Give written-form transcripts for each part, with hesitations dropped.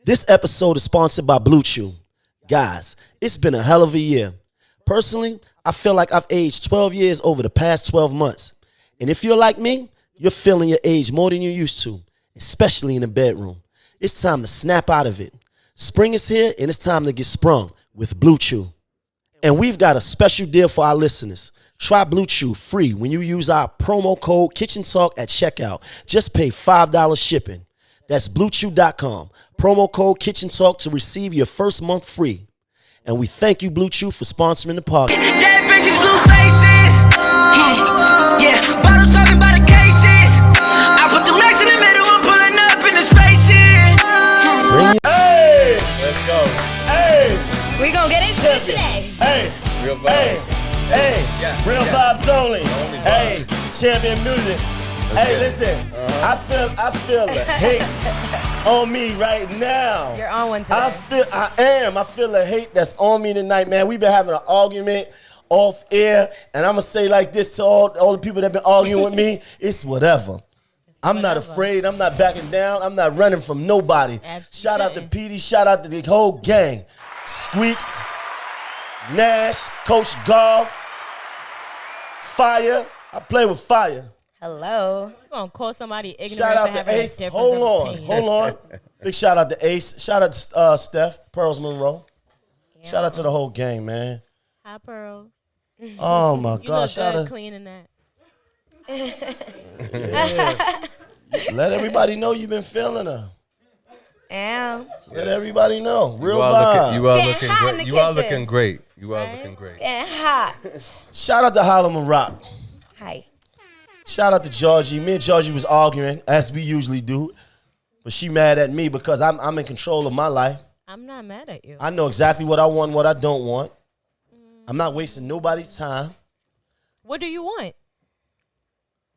This episode is sponsored by Blue Chew. Guys, it's been a hell of a year. Personally, I feel like I've aged 12 years over the past 12 months. And if you're like me, you're feeling your age more than you used to, especially in the bedroom. It's time to snap out of it. Spring is here and it's time to get sprung with Blue Chew. And we've got a special deal for our listeners. Try Blue Chew free when you use our promo code Kitchen Talk at checkout. Just pay $5 shipping. That's BlueChew.com. Promo code Kitchen Talk to receive your first month free. And we thank you, Blue Chew, for sponsoring the podcast. Dead bitches, blue faces. Yeah, bottles popping by the cases. I put the max in the middle and pulling up in the spaceship. Hey! Let's go. Hey! We gonna get into it today. Hey! Real vibes. Hey! Yeah, Real yeah. vibes only. Only Hey! Champion music. Hey, get it. listen. I feel the hate on me right now. You're on one today. I feel the hate that's on me tonight, man. We've been having an argument off air, and I'm gonna say like this to all the people that have been arguing with me. It's whatever. I'm not afraid. I'm not backing down. I'm not running from nobody. Shout out to PD. Shout out to the whole gang. Squeaks, Nash, Coach Garv, Fire. I play with fire. Hello. You gonna call somebody ignorant? Shout out for to having a Ace. difference Hold of on. opinion? Hold on. Big shout out to Ace. Shout out to Steph, Pearls Monroe. Yeah. Shout out to the whole gang, man. Hi, Pearl. Oh my You God. look Shout good out. cleaning that. Let everybody know you've been feeling her. Yeah. Let everybody know. Real You are vibes. Getting hot in the You are kitchen. looking great. You are Right? looking great. Getting hot. Shout out to Hala Rock. Hi. Shout out to Georgie. Me and Georgie was arguing, as we usually do. But she mad at me because I'm in control of my life. I'm not mad at you. I know exactly what I want and what I don't want. I'm not wasting nobody's time. What do you want?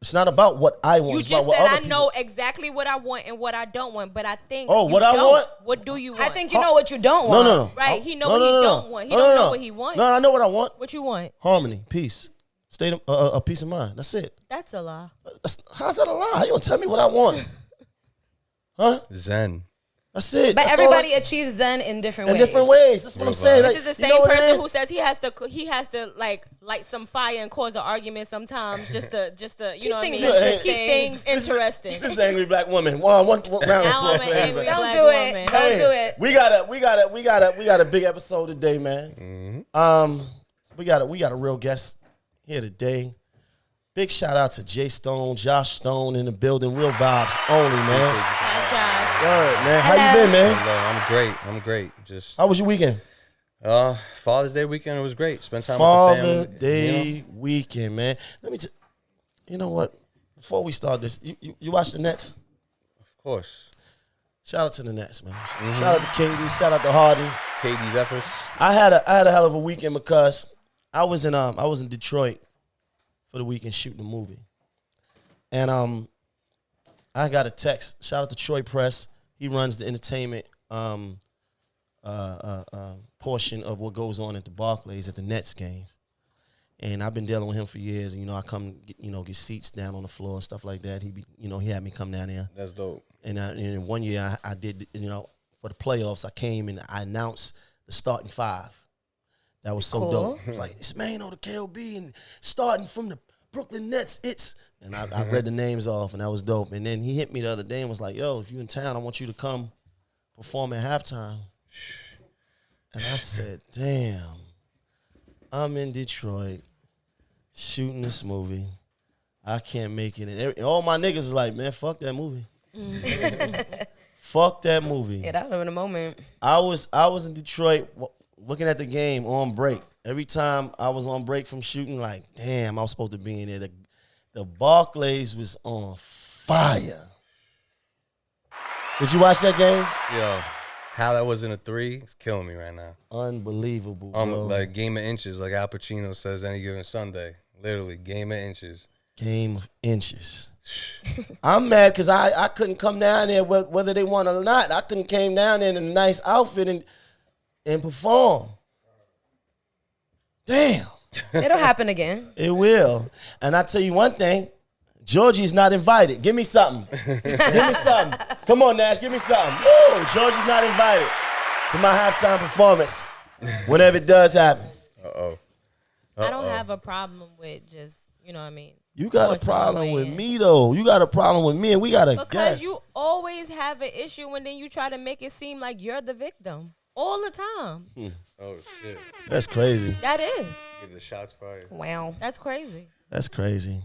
It's not about what I want. You It's just about what said other I people- know exactly what I want and what I don't want, but I think Oh, you what I don't. want? What do you want? I think you know what you don't No, want. no, no. Right, he know No, what no, he no, don't no. want. He No, don't no, know no. what he want. No, I know what I want. What you want? Harmony, peace, state of peace of mind. That's it. That's a lie. How's that a lie? How you gonna tell me what I want? Huh? Zen. That's it. But That's everybody all achieves Zen in different in ways. different ways. That's what I'm saying. This Like, is the you same know what it person is? who says he has to like light some fire and cause an argument sometimes just to you know what I things mean? interesting. Keep things interesting. This angry black woman. One round of Now applause I'm for an angry angry black. Don't black do it. woman. Don't do it. We got a big episode today, man. We got a real guest here today. Big shout out to Jay Stone, Josh Stone in the building. Real vibes only, man. Hi, Josh. Word, man. How you Hello. been, man? Hello, I'm great. Just How was your weekend? Father's Day weekend, it was great. Spent time with the Father family. Day You know? weekend, man. You know what? Before we start this, you watch the Nets? Of course. Shout out to the Nets, man. Shout out to Katie. Shout out to Hardy. KD's efforts. I had a hell of a weekend because I was in Detroit for the weekend shooting a movie, and I got a text. Shout out to Troy Press. He runs the entertainment portion of what goes on at the Barclays at the Nets games, and I've been dealing with him for years. And I come get seats down on the floor and stuff like that. He had me come down there. That's dope. And one year I did, for the playoffs, I came and I announced the starting five. That was so Cool. dope. It was like, it's Maino, the KOB, and starting from the Brooklyn Nets, and I read the names off, and that was dope. And then he hit me the other day and was like, yo, if you in town, I want you to come perform at halftime. And I said, damn, I'm in Detroit shooting this movie. I can't make it. And all my niggas was like, man, fuck that movie. Fuck that movie. Yeah, that would have been a moment. I was in Detroit looking at the game on break. Every time I was on break from shooting, like, damn, I was supposed to be in there. The Barclays was on fire. Did you watch that game? Yo, Hala was in a 3. It's killing me right now. Unbelievable, bro. Like game of inches, like Al Pacino says any given Sunday. Literally, game of inches. Game of inches. I'm mad because I couldn't come down there whether they won or not. I couldn't came down there in a nice outfit and perform. Damn. It'll happen again. It will. And I tell you one thing, Georgie's not invited. Give me something. Give me something. Come on, Nash. Give me something. Woo! Georgie's not invited to my halftime performance. Whenever it does happen. I don't have a problem with just, you know what I mean? You got a forcing my problem way with in. me, though. You got a problem with me, and we got to Because guess. you always have an issue and then you try to make it seem like you're the victim. All the time. Oh shit! That's crazy. That is. Give the shots fired. Wow. That's crazy. That's crazy.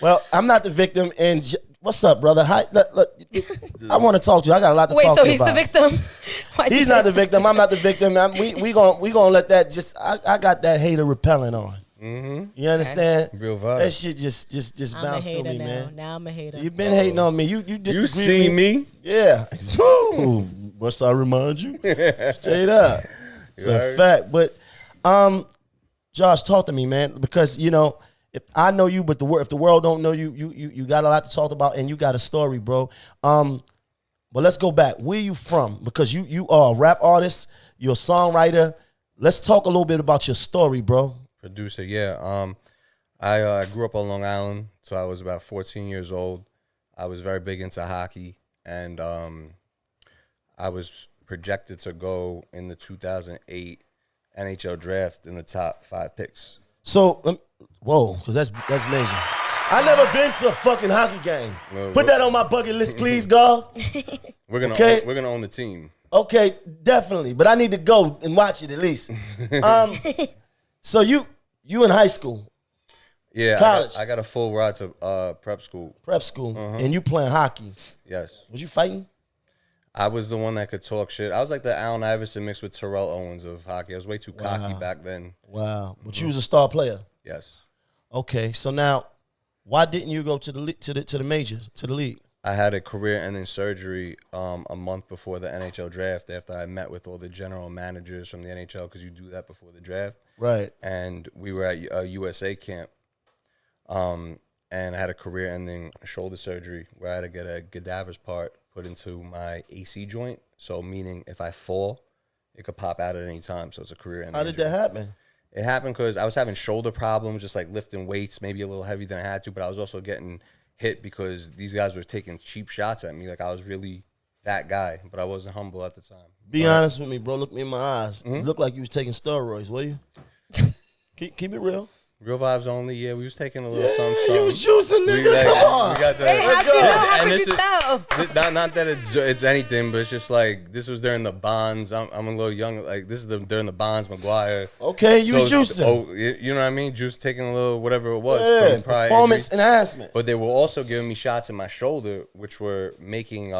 Well, I'm not the victim, and what's up, brother? Hi, look, I want to talk to you. I got a lot to Wait, talk so to you he's about. the victim? Why'd you He's say not the victim. I'm not the victim. We gonna let that just. I got that hater repellent on. You understand? Real vibe. That shit just I'm a bounced through hater me, now. man. Now I'm a hater. You've been hating on me. You You disagree see with me? me? Yeah. Ooh, must I remind you? Straight up. It's You a heard? fact. But Josh, talk to me, man, because you know if I know you, but if the world don't know you, you got a lot to talk about, and you got a story, bro. But let's go back. Where you from? Because you are a rap artist. You're a songwriter. Let's talk a little bit about your story, bro. Producer, yeah. I grew up on Long Island, so I was about 14 years old. I was very big into hockey, and I was projected to go in the 2008 NHL draft in the top 5 picks. So, whoa, because that's major. I never been to a fucking hockey game. Well, Put that on my bucket list, please, Garv. We're gonna Okay. we're gonna own the team. Okay, definitely, but I need to go and watch it at least. So you in high school, Yeah, College. I got a full ride to prep school. prep school, and you playing hockey. Yes, Was you fighting? I was the one that could talk shit. I was like the Allen Iverson mixed with Terrell Owens of hockey. I was way too cocky back then. Wow, but you was a star player. Yes, Okay, so now, why didn't you go to the majors, to the league? I had a career-ending surgery a month before the NHL draft after I met with all the general managers from the NHL because you do that before the draft. Right. And we were at a USA camp, and I had a career-ending shoulder surgery where I had to get a cadaver's part put into my AC joint. So meaning if I fall, it could pop out at any time. So it's a career-ending How did injury. that happen? It happened because I was having shoulder problems, just like lifting weights, maybe a little heavier than I had to, but I was also getting hit because these guys were taking cheap shots at me. Like I was really that guy, but I wasn't humble at the time. Be honest with me, bro. Look me in my eyes. You look like you was taking steroids, were you? keep it real. Real vibes only. Yeah, we was taking a little something. You was juicing, nigga. We, like, Come on. we got the. Hey, how'd you know? How And could this you is- tell? Not that it's anything, but it's just like this was during the Bonds. I'm a little young. Like this is during the Bonds, McGuire. Okay, you was juicing. Oh, you know what I mean? Juice taking a little whatever it was Yeah, from prior performance injury. enhancement. But they were also giving me shots in my shoulder, which were making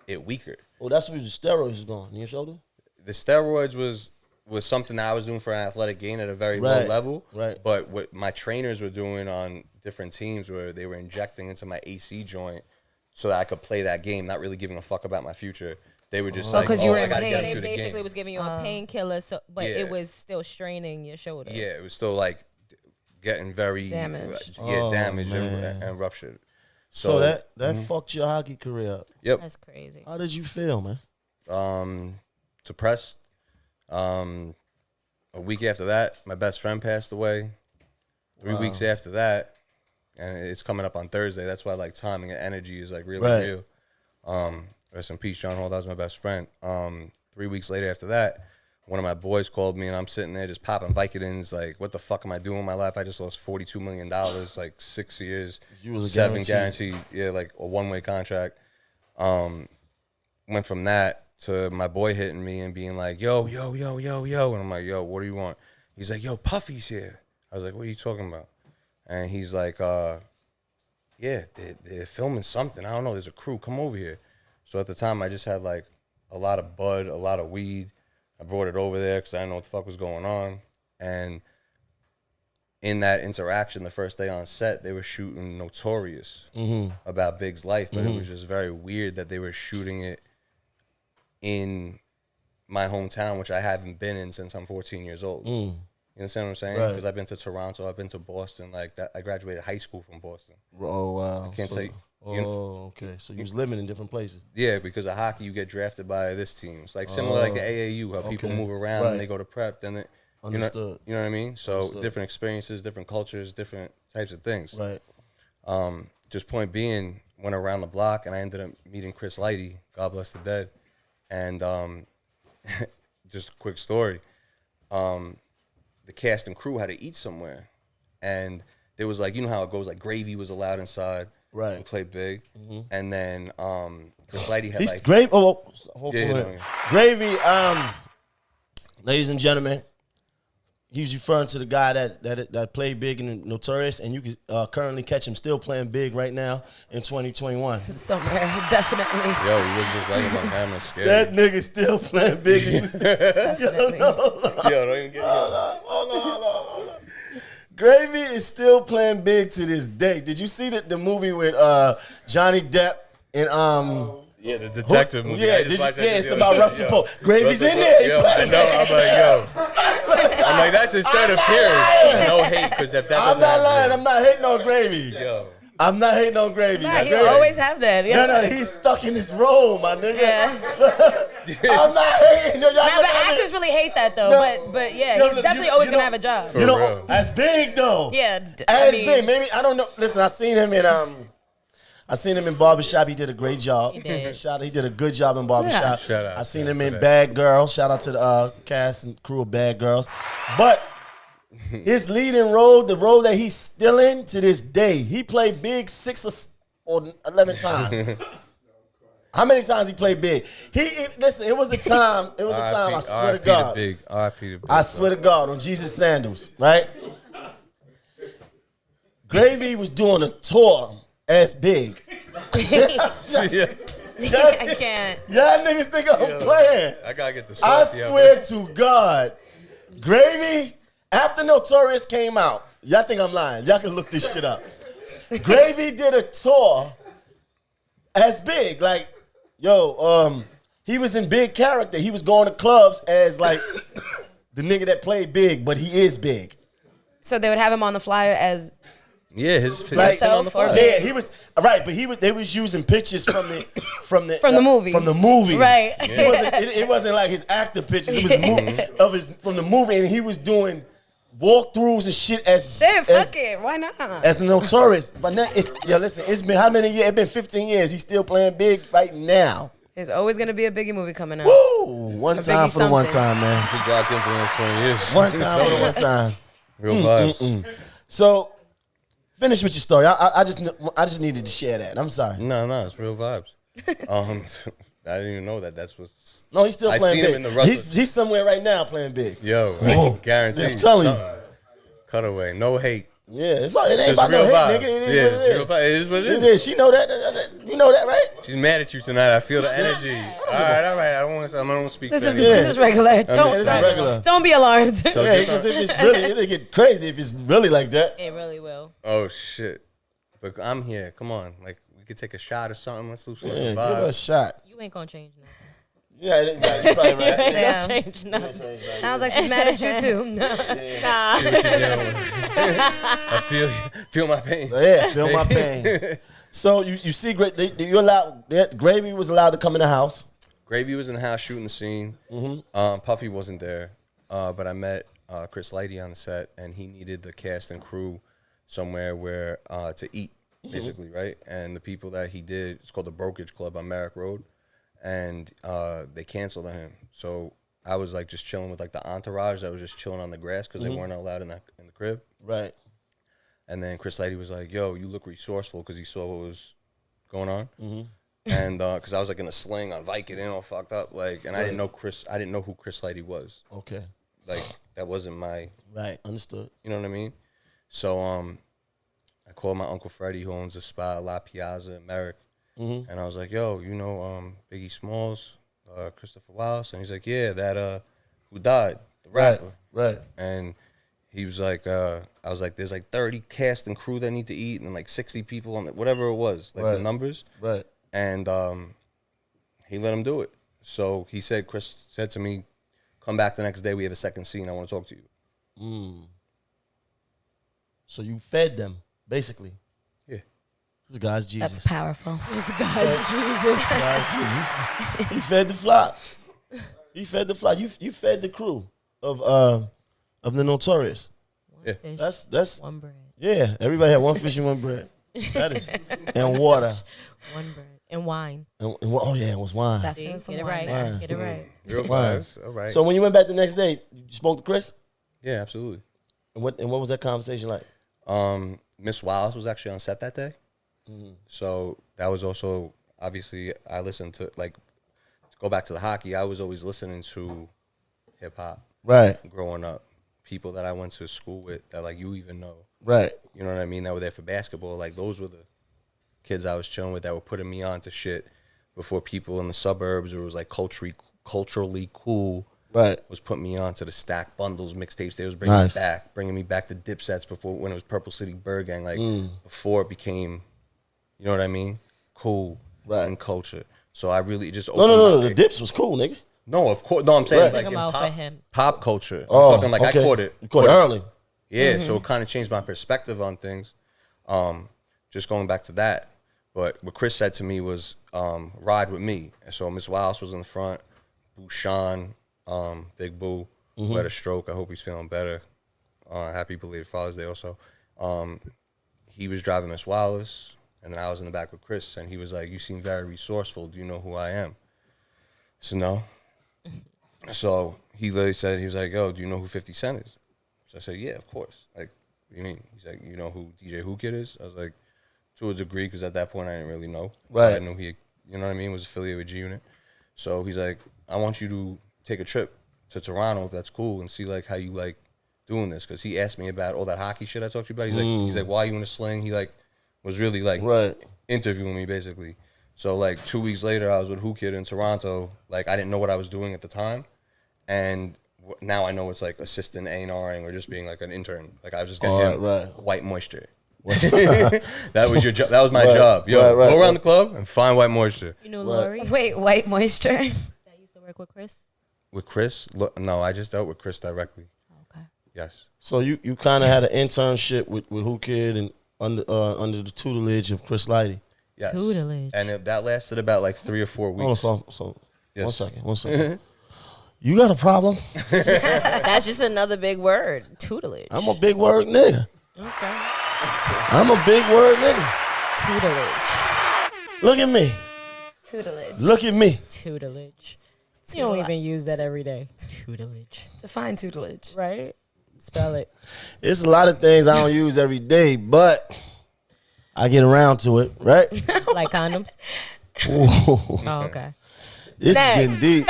it weaker. Oh, that's where the steroids was going in your shoulder. The steroids was something that I was doing for an athletic gain at a very low Right, level. right. But what my trainers were doing on different teams where they were injecting into my AC joint so that I could play that game, not really giving a fuck about my future. They were just like, 'cause you were I in gotta pain. get They through the basically game. was giving you a painkiller, so but Yeah. it was still straining your shoulder. Yeah, it was still like getting very Damaged. damaged man. and ruptured. So that fucked your hockey career up. Yep. That's crazy. How did you feel, man? Depressed. A week after that, my best friend passed away. 3 weeks after that, and it's coming up on Thursday. That's why like timing and energy is like really Right. real. Rest in peace, John Hall. That was my best friend. 3 weeks later after that, one of my boys called me, and I'm sitting there just popping Vicodins. Like, what the fuck am I doing in my life? I just lost $42 million, like 6 years, You was a 7 guarantee. guaranteed. Yeah, like a one-way contract. Went from that to my boy hitting me and being like, yo. And I'm like, yo, what do you want? He's like, yo, Puffy's here. I was like, what are you talking about? And he's like, yeah, they're filming something. I don't know. There's a crew. Come over here. So at the time, I just had like a lot of bud, a lot of weed. I brought it over there because I didn't know what the fuck was going on. And in that interaction, the first day on set, they were shooting Notorious about Big's life, but it was just very weird that they were shooting it in my hometown, which I haven't been in since I'm 14 years old. You understand what I'm saying? Right. Because I've been to Toronto, I've been to Boston. Like that, I graduated high school from Boston. Oh wow. Can't So- tell you. Oh, okay. So you was living in different places. Yeah, because of hockey, you get drafted by this team. It's like similar like the AAU, how people okay. move around Right. and they go to prep. Then it, Understood. you know what I mean? So Understood. different experiences, different cultures, different types of things. Right. Just point being, went around the block and I ended up meeting Chris Lighty, God bless the dead. And just a quick story. The cast and crew had to eat somewhere. And there was like, you know how it goes, like gravy was allowed inside. Right. And played big. And then Chris Lighty had like... Gravy, Yeah. Gravy, ladies and gentlemen, he's referring to the guy that played big in Notorious, and you can currently catch him still playing big right now in 2021. Somewhere, definitely. Yo, he looks just like him on camera, scared. That nigga still playing big. You still, Definitely. Yo, don't even get me. hold on. Gravy is still playing big to this day. Did you see the movie with Johnny Depp and Yeah, the detective movie. Yeah, I just watched that it's the about other Russell day. Poe. Gravy's Russell in there. He Yo, I know. I'm like, yo. I'm like, that's his third appearance. No hate, because if that I'm doesn't not lying. happen, I'm not hating on Gravy. yo. I'm not hating on Gravy. Nah, Now, he'll Gravy- always have that. Yeah. No, he's stuck in his role, my nigga. Yeah. I'm not hating. Yo, y'all Nah, but look at me. actors really hate that though. No. But yeah, No, he's no, definitely you- always you gonna know- have a job. You know, real. that's big though. Yeah, As I mean, big. Maybe I don't know. Listen, I seen him in Barbershop. He did a great job. He did. He did a good job in Barbershop. Shout out I seen to him him in for that. Bad Girls. Shout out to the cast and crew of Bad Girls. But his leading role, the role that he's still in to this day, he played big 6 or 11 times. How many times he played big? Listen, it was a time. I swear to God. R.I.P. the big. I swear to God, on Jesus Sandals, right? Gravy was doing a tour as big. I can't. Y'all niggas think I'm playing. I gotta get the I saucy out swear there. to God, Gravy, after Notorious came out, y'all think I'm lying. Y'all can look this shit up. Gravy did a tour as big. Like, he was in big character. He was going to clubs as like the nigga that played big, but he is big. So they would have him on the flyer as Yeah, his Like, on the or fly. Yeah, he was right, but they was using pictures from the movie. From the movie, Right. It wasn't like his actor pictures. It was from the movie, and he was doing walkthroughs and shit as shit. Fuck it. Why not? as the Notorious. But now listen, it's been how many years? It's been 15 years. He's still playing big right now. There's always gonna be a Biggie movie coming out. Woo! One A time Biggie for the one something. time, man. He's locked in for the next 20 years. One time for the one time. Real vibes. So, finish with your story. I just needed to share that. I'm sorry. No, it's real vibes. I didn't even know that. That's what's. No, he's still I playing seen him big. in the Russell. He's somewhere right now playing big. Yo, guaranteed. I'm telling you. Something. Cutaway, no hate. Yeah, it ain't Just about no real hate, vibes. nigga. It is Yeah, what it's it real is. vibes. It is what it It is. is. She know that. You know that, right? She's mad at you tonight. I feel the energy. All right. I don't want to speak. This for is anyone. this is regular. this is regular. Don't be alarmed. So Yeah, just- because if it's really, it'll get crazy if it's really like that. It really will. Oh shit! But I'm here. Come on, like we could take a shot or something. Let's lose some Yeah, give vibe. her a shot. You ain't gonna change nothing. Yeah, you're probably right. Damn. Change nothing. Sounds like she's mad at you too. Nah. See what you're doing. I feel my pain. Yeah, feel my pain. So you see, you're allowed. Gravy was allowed to come in the house. Gravy was in the house shooting the scene. Puffy wasn't there, but I met Chris Lighty on the set, and he needed the cast and crew somewhere where to eat, basically, right? And the people that he did, it's called the Brokerage Club on Merrick Road, and they canceled on him. So I was like just chilling with like the entourage that was just chilling on the grass because they weren't allowed in the crib. Right. And then Chris Lighty was like, "Yo, you look resourceful," because he saw what was going on. And because I was like in a sling on Vicodin, all fucked up, like, and I didn't know who Chris Lighty was. Okay. Like that wasn't my, Right. Understood. you know what I mean? So I called my Uncle Freddie, who owns a spot, La Piazza in Merrick, and I was like, "Yo, you know Biggie Smalls, Christopher Wallace?" And he's like, "Yeah, that who died, the rapper." Right. And he was like, I was like, "There's like 30 cast and crew that need to eat, and like 60 people on whatever it was, like the Right. numbers." Right. And he let him do it. So he said, Chris said to me, "Come back the next day. We have a second scene. I want to talk to you." So you fed them, basically. Yeah. This guy's Jesus. That's powerful. This guy's Jesus. Guy's Jesus. He fed the flock. He fed the flock. You fed the crew of the Notorious. Yeah. Fish, That's one bread. yeah. Everybody had one fish and one bread. That is. And water. One bread and wine. Oh yeah, it was wine. Definitely See, was some get it wine right. there. Get it right. Real Wine. vibes. All right. So when you went back the next day, you spoke to Chris? yeah, absolutely. And what was that conversation like? Miss Wallace was actually on set that day. So that was also, obviously, I listened to, like, to go back to the hockey, I was always listening to hip-hop Right. growing up. People that I went to school with that, like, you even know. Right. You know what I mean? That were there for basketball. Like, those were the kids I was chilling with that were putting me on to shit before people in the suburbs, or was, like, culturally cool, Right. was putting me on to the Stack Bundles mixtapes. They was Nice. bringing me back to Dipsets before, when it was Purple City Bird Gang, like, before it became, you know what I mean? Cool. Right. And culture. So I really just No. my- The dips was cool, nigga. No, of course. No, I'm saying Right. like Talking in about pop, for him. pop culture. I'm Oh, talking like okay. I caught it. You caught it early. Yeah, so it kind of changed my perspective on things. Just going back to that. But what Chris said to me was, ride with me. And so Miss Wallace was in the front. Bushan, Big Boo, who had a stroke. I hope he's feeling better. Happy belated Father's Day also. He was driving Miss Wallace, and then I was in the back with Chris, and he was like, you seem very resourceful. Do you know who I am? So no. So he literally said, he was like, yo, do you know who 50 Cent is? So I said, yeah, of course. Like, what do you mean? He's like, you know who DJ Who Kid is? I was like, to a degree, because at that point I didn't really know. Right. I knew he, you know what I mean, was affiliated with G Unit. So he's like, I want you to take a trip to Toronto, if that's cool, and see like how you like doing this. Because he asked me about all that hockey shit I talked to you about. He's like, why are you in a sling? He like was really like Right. interviewing me basically. So like 2 weeks later, I was with Who Kid in Toronto. Like I didn't know what I was doing at the time, and now I know it's like assistant A&Ring or just being like an intern. Like I was just getting him white moisture. That was your job. That was my job. Yo, go around the club and find white moisture. You know Lori? Wait, white moisture. That used to work with Chris? With Chris? No, I just dealt with Chris directly. Okay. Yes. So you kind of had an internship with Who Kid and under the tutelage of Chris Lighty. Yes. Tutelage. And that lasted about like 3 or 4 weeks. Hold on, so Yes. one second. You got a problem? That's just another big word. Tutelage. I'm a big word nigga. Okay. I'm a big word nigga. Tutelage. Look at me. Tutelage. Look at me. Tutelage. You don't even use that every day. Tutelage. Define tutelage. Right? Spell it. It's a lot of things I don't use every day, but I get around to it, right? Like condoms? Ooh. Oh, okay. This Next. is getting deep.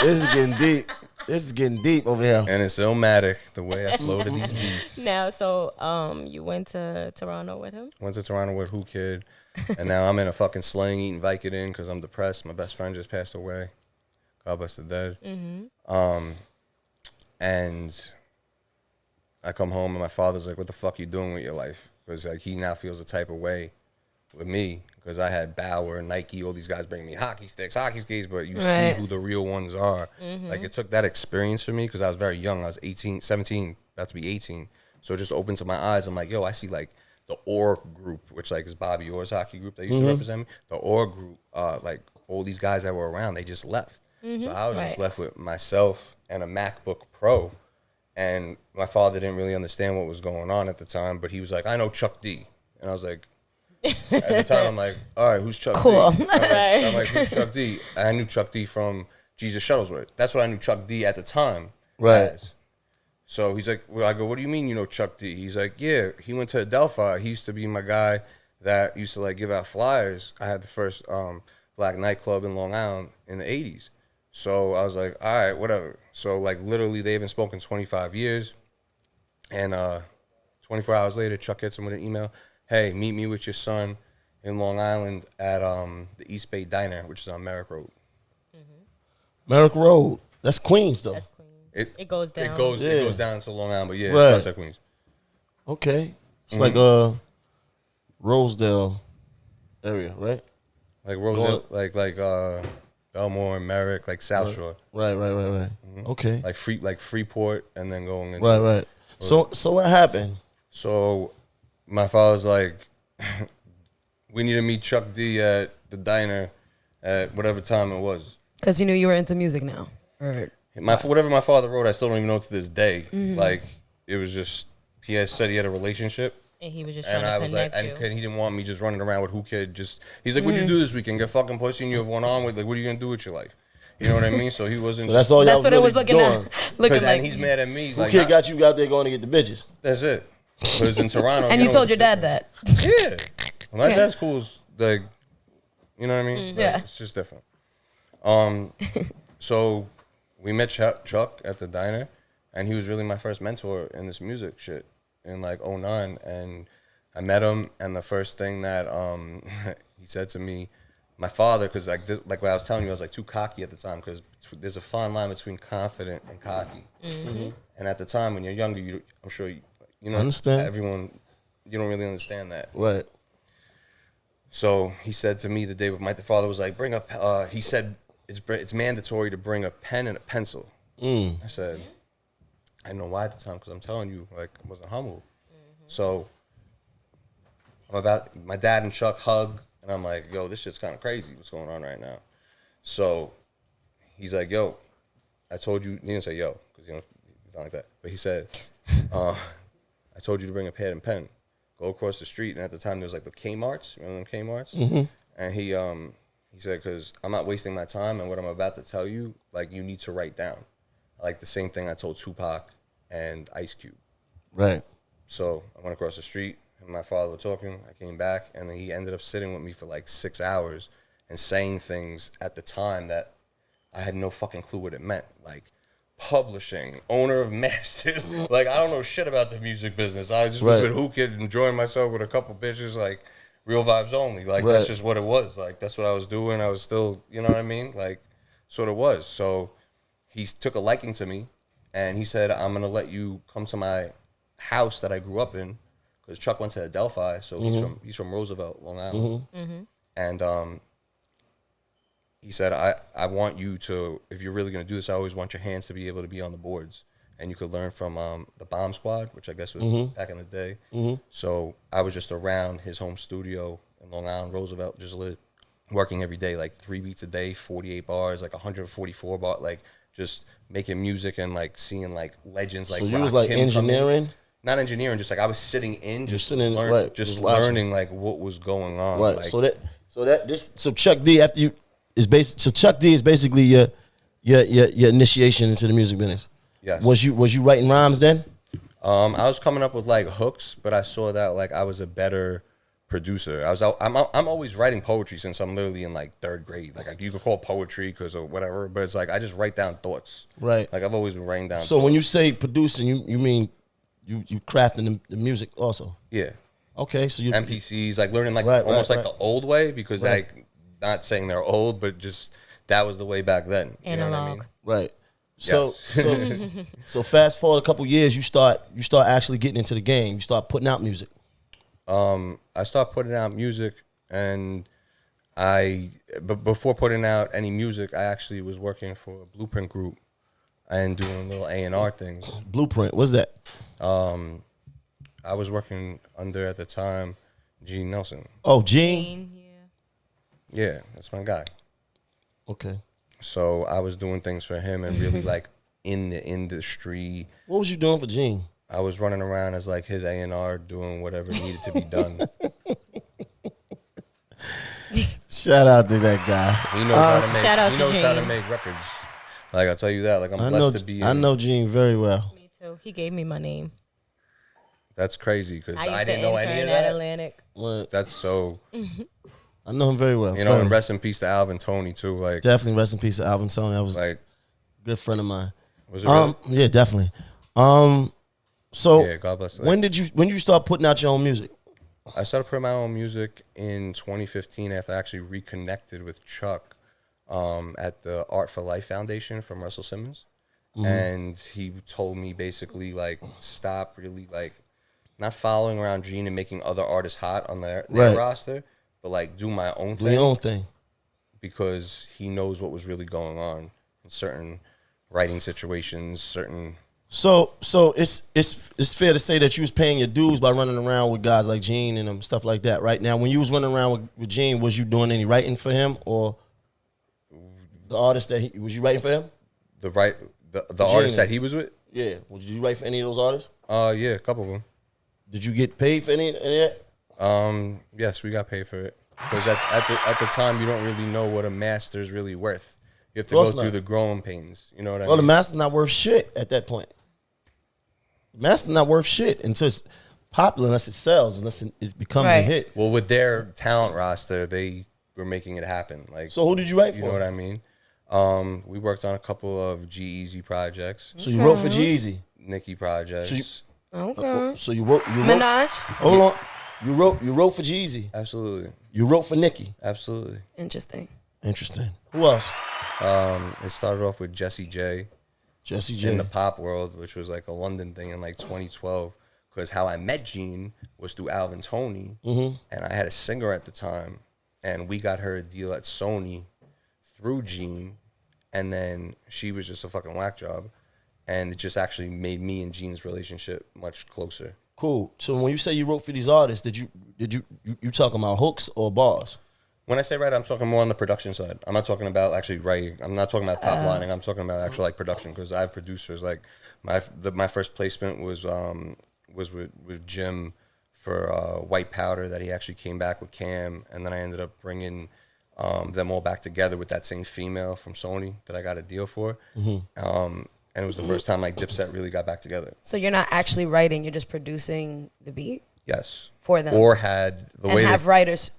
This is getting deep. This is getting deep over here. And it's Illmatic, the way I flow to these beats. Now, so you went to Toronto with him? Went to Toronto with Who Kid, and now I'm in a fucking sling eating Vicodin because I'm depressed. My best friend just passed away. God bless the dead. And I come home and my father's like, what the fuck you doing with your life? Because like he now feels the type of way with me because I had Bauer, Nike, all these guys bringing me hockey sticks, hockey skates, but you see who the real ones are. Like it took that experience for me because I was very young. I was 17, about to be 18. So it just opened to my eyes. I'm like, yo, I see like the Orr group, which like is Bobby Orr's hockey group that used to represent me. The Orr group, like all these guys that were around, they just left. So I was just left with myself and a MacBook Pro. And my father didn't really understand what was going on at the time, but he was like, I know Chuck D. And I was like, at the time, I'm like, all right, who's Chuck D? I'm like, who's Chuck D? I knew Chuck D from Jesus Shuttlesworth. That's what I knew Chuck D at the time. Right. As. So he's like, well, I go, what do you mean you know Chuck D? He's like, yeah, he went to Adelphi. He used to be my guy that used to like give out flyers. I had the first black nightclub in Long Island in the 80s. So I was like, all right, whatever. So like literally they haven't spoken 25 years. And 24 hours later, Chuck hits him with an email. Hey, meet me with your son in Long Island at the East Bay Diner, which is on Merrick Road. Merrick Road. That's Queens though. That's Queens. It goes down. It goes down to Long Island, but yeah, Right. it's outside Queens. Okay. It's like Rosedale area, right? Like Roseville, like Belmore and Merrick, like South Shore. Right. Okay. Like Freeport and then going into Right. So what happened? So my father's like, we need to meet Chuck D at the diner at whatever time it was. Because you knew you were into music now. Or Whatever my father wrote, I still don't even know to this day. Like, it was just, he said he had a relationship And he was just And trying I to was like, connect you. and he didn't want me just running around with who kid. He's like, what'd you do this weekend? Get fucking pussy and you have one on with? Like, what are you gonna do with your life? You know what I mean? So he wasn't. So that's all y'all That's what it was looking doing. looking And like. he's mad at me. Who Like, kid got you out there going to get the bitches? that's it. Because in Toronto, And you told your dad that. Yeah, my Yeah. dad's cool. As, like, you know what I mean? Like, Yeah. it's just different. So we met Chuck at the diner, and he was really my first mentor in this music shit in like '09. And I met him, and the first thing that he said to me, my father, because like what I was telling you, I was like too cocky at the time, because there's a fine line between confident and cocky. And at the time when you're younger, I'm sure you know, Understand. everyone, you don't really understand that. Right. So he said to me the day my father was like, bring up. He said it's mandatory to bring a pen and a pencil. I said, I didn't know why at the time, because I'm telling you, like, I wasn't humble. So my dad and Chuck hug, and I'm like, yo, this shit's kind of crazy. What's going on right now? So he's like, yo, I told you. He didn't say yo, because he's not like that. But he said, I told you to bring a pad and pen. Go across the street, and at the time there was like the Kmart's. Remember them Kmart's? And he said, because I'm not wasting my time, and what I'm about to tell you, like, you need to write down. Like the same thing I told Tupac and Ice Cube. Right. So I went across the street, and my father was talking. I came back, and then he ended up sitting with me for like 6 hours and saying things at the time that I had no fucking clue what it meant. Like publishing, owner of masters. Like, I don't know shit about the music business. I just was with Who Kid, enjoying myself with a couple bitches, like real vibes only. Like, that's just what it was. Like, that's what I was doing. I was still, you know what I mean? Like, sort of was. So he took a liking to me, and he said, I'm going to let you come to my house that I grew up in, because Chuck went to Adelphi, so he's from Roosevelt, Long Island. And he said, I want you to, if you're really going to do this, I always want your hands to be able to be on the boards. And you could learn from the Bomb Squad, which I guess was back in the day. So I was just around his home studio in Long Island, Roosevelt, just working every day, like 3 beats a day, 48 bars, like 144 bars, like just making music and like seeing like legends like So you was like engineering? Not engineering, just like I was sitting in, just sitting, just watching. learning like what was going on. Right. Like, So Chuck D Chuck D is basically your initiation into the music business. yes. Was you writing rhymes then? I was coming up with like hooks, but I saw that like I was a better producer. I'm always writing poetry since I'm literally in like 3rd grade. Like you could call it poetry because of whatever, but it's like I just write down thoughts. Right. Like I've always been writing down. So thoughts. when you say producing, you mean you crafting the music also? Yeah. Okay, so you MPCs, like learning like Right, almost right, like right. the old way, because like, not saying they're old, but just that was the way back then. You know what I mean? right. So Yes. so fast forward a couple years, you start actually getting into the game. You start putting out music. I started putting out music, and but before putting out any music, I actually was working for a Blueprint group and doing little A&R things. Blueprint, what's that? I was working under, at the time, Gene Nelson. Oh, Gene. Yeah, that's my guy. Okay. So I was doing things for him and really like in the industry. What was you doing for Gene? I was running around as like his A&R, doing whatever needed to be done. Shout out to that guy. He knows how to make. Shout out He to knows how to Gene. make records. Like, I'll tell you that. Like, I'm I blessed know to be. I know Gene very well. Me too. He gave me my name. That's crazy, because I used I to didn't know intern any of at that. Atlantic. What? That's so. I know him very well. You know, Very and well. rest in peace to Alvin Tony too. Like, Definitely rest in peace to Alvin Tony. That was a like, good friend of mine. was it really? Yeah, definitely. So Yeah, God bless. when did you start putting out your own music? I started putting my own music in 2015 after I actually reconnected with Chuck at the Art for Life Foundation from Russell Simmons. And he told me basically, like, stop really, like, not following around Gene and making other artists hot on their Right. roster, but, like, do my own Do thing. your own thing. Because he knows what was really going on in certain writing situations, certain... So it's fair to say that you was paying your dues by running around with guys like Gene and stuff like that, right? Now, when you was running around with Gene, was you doing any writing for him, or the artist that was you writing for him? The artist that he was with? Yeah. Would you write for any of those artists? Yeah, a couple of them. Did you get paid for any of that? Yes, we got paid for it because at the time you don't really know what a master's really worth. You have to go through the growing pains. You know what I mean? Well, the master's not worth shit at that point. The master's not worth shit until it's popular, unless it sells, unless it becomes a hit. Well, with their talent roster, they were making it happen. Like, so who did you write for? You know what I mean? We worked on a couple of G-Eazy projects. So you wrote for G-Eazy? Nicki projects. So you wrote Minaj? Hold on. You wrote for G-Eazy? Absolutely. You wrote for Nicki? Absolutely. Interesting. Who else? It started off with Jessie J. Jessie J. In the pop world, which was like a London thing in like 2012. Because how I met Jean was through Alvin Toney. And I had a singer at the time. And we got her a deal at Sony through Jean. And then she was just a fucking whack job. And it just actually made me and Jean's relationship much closer. Cool. So when you say you wrote for these artists, did you talking about hooks or bars? When I say write, I'm talking more on the production side. I'm not talking about actually writing. I'm not talking about top lining. I'm talking about actual like production because I have producers. Like my first placement was with Jim for White Powder that he actually came back with Cam, and then I ended up bringing them all back together with that same female from Sony that I got a deal for. And it was the first time like Dipset really got back together. So you're not actually writing; you're just producing the beat. Yes. For them, or had the and way have writers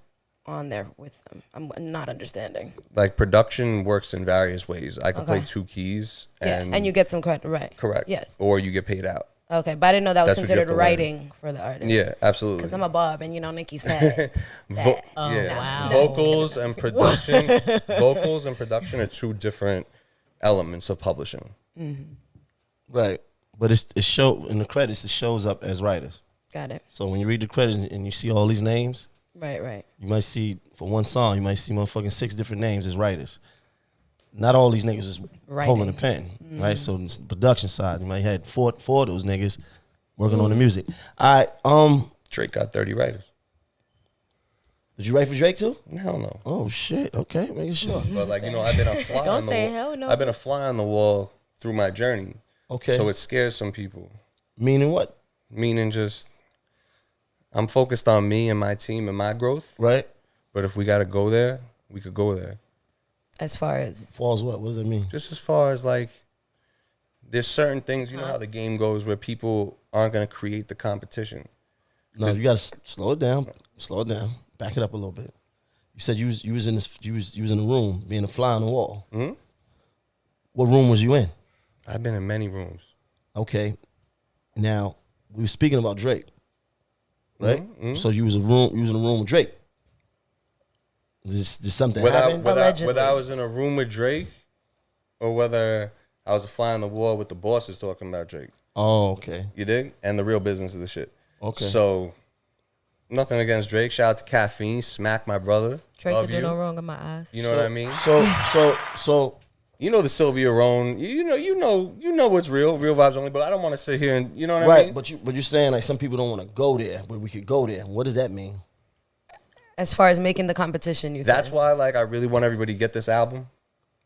on there with them. I'm not understanding. Like production works in various ways. I could play two keys, and you get some credit, right? Correct. Yes. Or you get paid out. Okay, but I didn't know that was That's what you have considered to writing for the artist. Yeah, absolutely. Because I'm a Bob, and you know Nicki's that. Wow. Vocals and production. Vocals and production are two different elements of publishing. Right, but it show in the credits. It shows up as writers. Got it. So when you read the credits and you see all these names, right, you might see for one song, you might see motherfucking 6 different names as writers. Not all these niggas is holding a pen, right? So it's the production side, you might have four of those niggas working on the music. All right, Drake got 30 writers. Did you write for Drake too? Hell no. Oh shit. Okay, making sure. But like I've been a fly. Don't on the say wall. hell no. I've been a fly on the wall through my journey. Okay. So it scares some people. Meaning what? Meaning just I'm focused on me and my team and my growth. Right. But if we got to go there, we could go there. As far as falls, what does that mean? Just as far as like, there's certain things, you know how the game goes where people aren't going to create the competition. No, you got to slow it down. Slow it down. Back it up a little bit. You said you was in the room being a fly on the wall. Mm-hmm. What room was you in? I've been in many rooms. Okay. Now we were speaking about Drake, right? Mm-hmm. So you was in a room with Drake. Did something happen? Whether I was in a room with Drake, or whether I was a fly on the wall with the bosses talking about Drake. Oh, okay. You dig? And the real business of the shit. Okay. So, nothing against Drake. Shout out to Caffeine. Smack my brother. Drake Love could do you. no wrong in my eyes. You know what I mean? So. You know the Sylvia Roan. You know what's real vibes only. But I don't want to sit here and you know what I mean. Right, but you're saying like some people don't want to go there, but we could go there. What does that mean? As far as making the competition, you said. That's why like I really want everybody to get this album,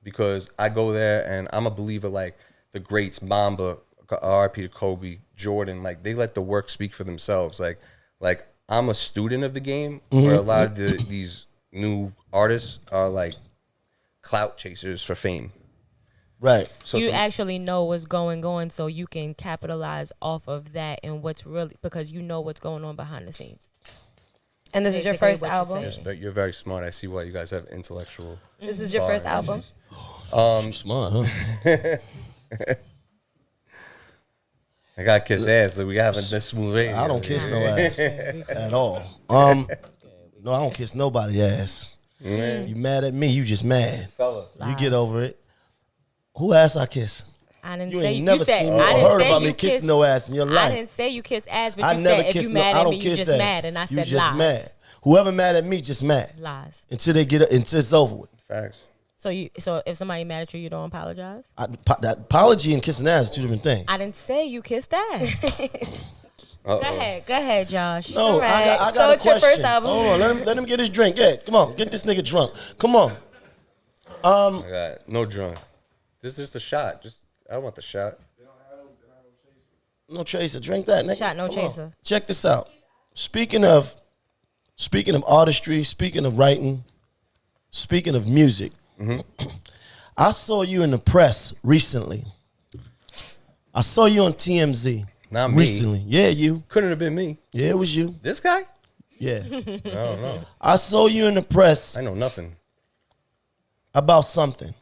because I go there and I'm a believer like the greats, Mamba, R.I.P. to Kobe, Jordan. Like they let the work speak for themselves. Like I'm a student of the game, where a lot of these new artists are like clout chasers for fame. Right. So you actually know what's going on, so you can capitalize off of that and what's really, because you know what's going on behiand the scenes. And this is your first album? You're very smart. I see why you guys have intellectual. This is your first album? Smart, huh? I got to kiss ass. Like we haven't this smooth. I don't kiss no ass at all. No, I don't kiss nobody ass. You mad at me? You just mad. Fella. You get over it. Who ass I kiss? I didn't You say ain't you never said seen me I or didn't heard say about you me kiss, kissing no ass in your life. I didn't say you kiss ass, but I you never said if kiss you no. mad I at don't me, you kiss just that. mad, and I You said just lies. mad. Whoever mad at me just mad Lies. until they get until it's over with. Facts. So if somebody mad at you, you don't apologize? That apology and kissing ass is two different things. I didn't say you kissed ass. Uh-oh. Go ahead, Josh. No, All right. I got So a it's your question. first album? Hold on, let him get his drink. Yeah, come on, get this nigga drunk. Come on. I got no drunk. This is just a shot. I want the shot. No chaser. Drink that, nigga. Shot, no Come on. chaser. Check this out. Speaking of artistry, speaking of writing, speaking of music, I saw you in the press recently. I saw you on TMZ. Not me. Recently. Yeah, you. Couldn't have been me. Yeah, it was you. This guy? Yeah. I don't know. I saw you in the press I know nothing. about something.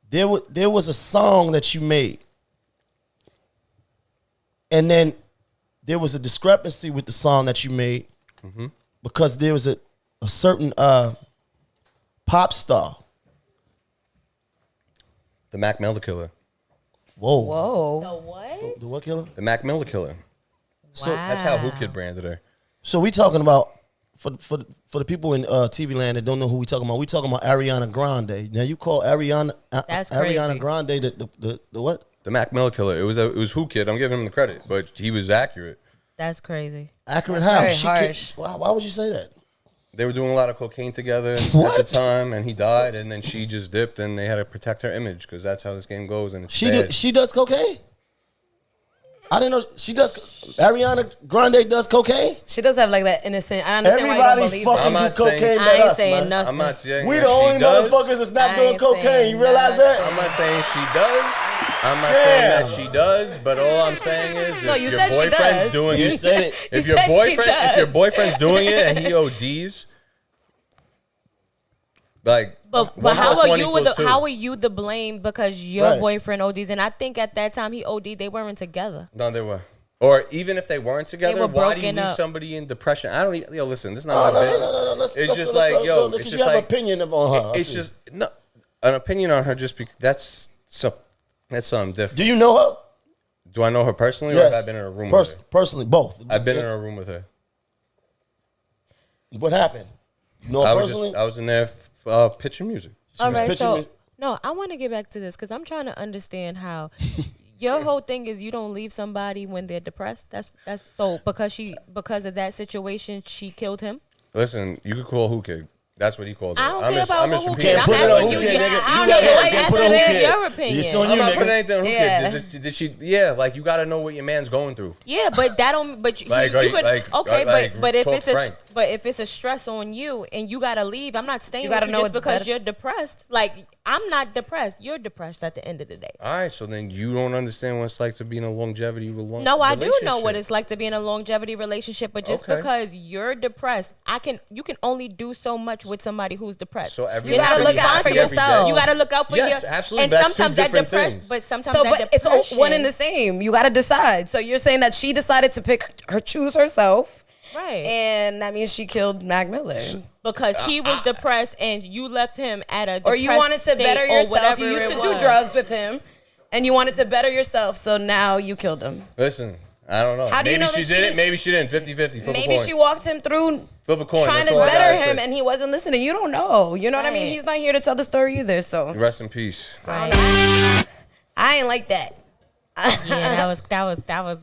There was a song that you made. And then there was a discrepancy with the song that you made because there was a certain pop star. The Mac Miller Killer. Whoa. Whoa. The what? The what killer? The Mac Miller Killer. So That's how Who Kid branded her. So we talking about for the people in TV land that don't know who we talking about. We talking about Ariana Grande. Now you call Ariana That's crazy. Ariana Grande the what? The Mac Miller Killer. It was Who Kid. I'm giving him the credit, but he was accurate. That's crazy. Accurate That's how? very She harsh. why would you say that? They were doing a lot of cocaine together at What? the time, and he died, and then she just dipped, and they had to protect her image because that's how this game goes, and it's sad. She does cocaine? I didn't know she does. Ariana Grande does cocaine? She does have like that innocent. I understand why you don't Everybody believe that. fucking I'm do not saying- cocaine I but ain't us, saying man. nothing. I'm not saying We that the she only does. motherfuckers that's not I doing ain't cocaine. saying You realize that? I'm not saying she does. I'm not saying that she does, but all I'm saying is No, if you your said she boyfriend's does. doing You it, said it. if You your said she does. boyfriend's doing it and he ODs, like But one how plus are one you equals two. how are you the blame because your Right. boyfriend ODs? And I think at that time he OD'd, they weren't together. No, they were. Or even if they weren't together, were why do you broken leave up. somebody in depression? I don't even, listen, this is not my business. Let's- It's let's- just let's- like, yo, let's- it's you just have like, opinion on her. I it's see. just, no, an opinion on her just because that's something different. Do you know her? Do I know her personally or have I been in a room with her? Personally, both. I've been in a room with her. What happened? You know her personally? I was in there pitching music. All was right, pitching so me- no, I want to get back to this because I'm trying to understand how your whole thing is you don't leave somebody when they're depressed. That's so because of that situation she killed him. Listen, you could call Who Kid. That's what he calls it. I don't I'm care just, about I'm just who repeating. kid. I'm Put it on asking who you. kid, nigga. I You don't know know that. why you Put it said on who it. kid. Your opinion. It's on you, I'm not nigga. putting anything on Who Yeah. Kid. Did she? Yeah, like you got to know what your man's going through. Yeah, but that don't. But you, Like, you could. like, Okay, like, but if talk it's frank. if it's a stress on you and you gotta leave, I'm not staying. You with gotta you know just it's because better. you're depressed. Like I'm not depressed. You're depressed at the end of the day. All right, so then you don't understand what it's like to be in a longevity relationship. No, I do know what it's like to be in a longevity relationship, but just Okay. because you're depressed, you can only do so much with somebody who's depressed. So every You gotta look out for yourself. You gotta look out for Yes, your absolutely, And but that's two sometimes that different depression, things. but sometimes So, that but it's depression, one and the same. You got to decide. So you're saying that she decided to choose herself, right? and that means she killed Mac Miller. Because he was depressed and you left him at a Or you depressed wanted to state better or yourself. whatever You used it to do was. drugs with him, and you wanted to better yourself. So now you killed him. Listen, I don't know. How do you maybe know that she she did it. didn't- Maybe she didn't. 50-50. Flip a Maybe coin. she walked him through Flip a coin. trying That's to all I better gotta him, say. and he wasn't listening. You don't know. You know what I mean? Right. He's not here to tell the story either. So Rest in peace. Right. I ain't like that. Yeah, that was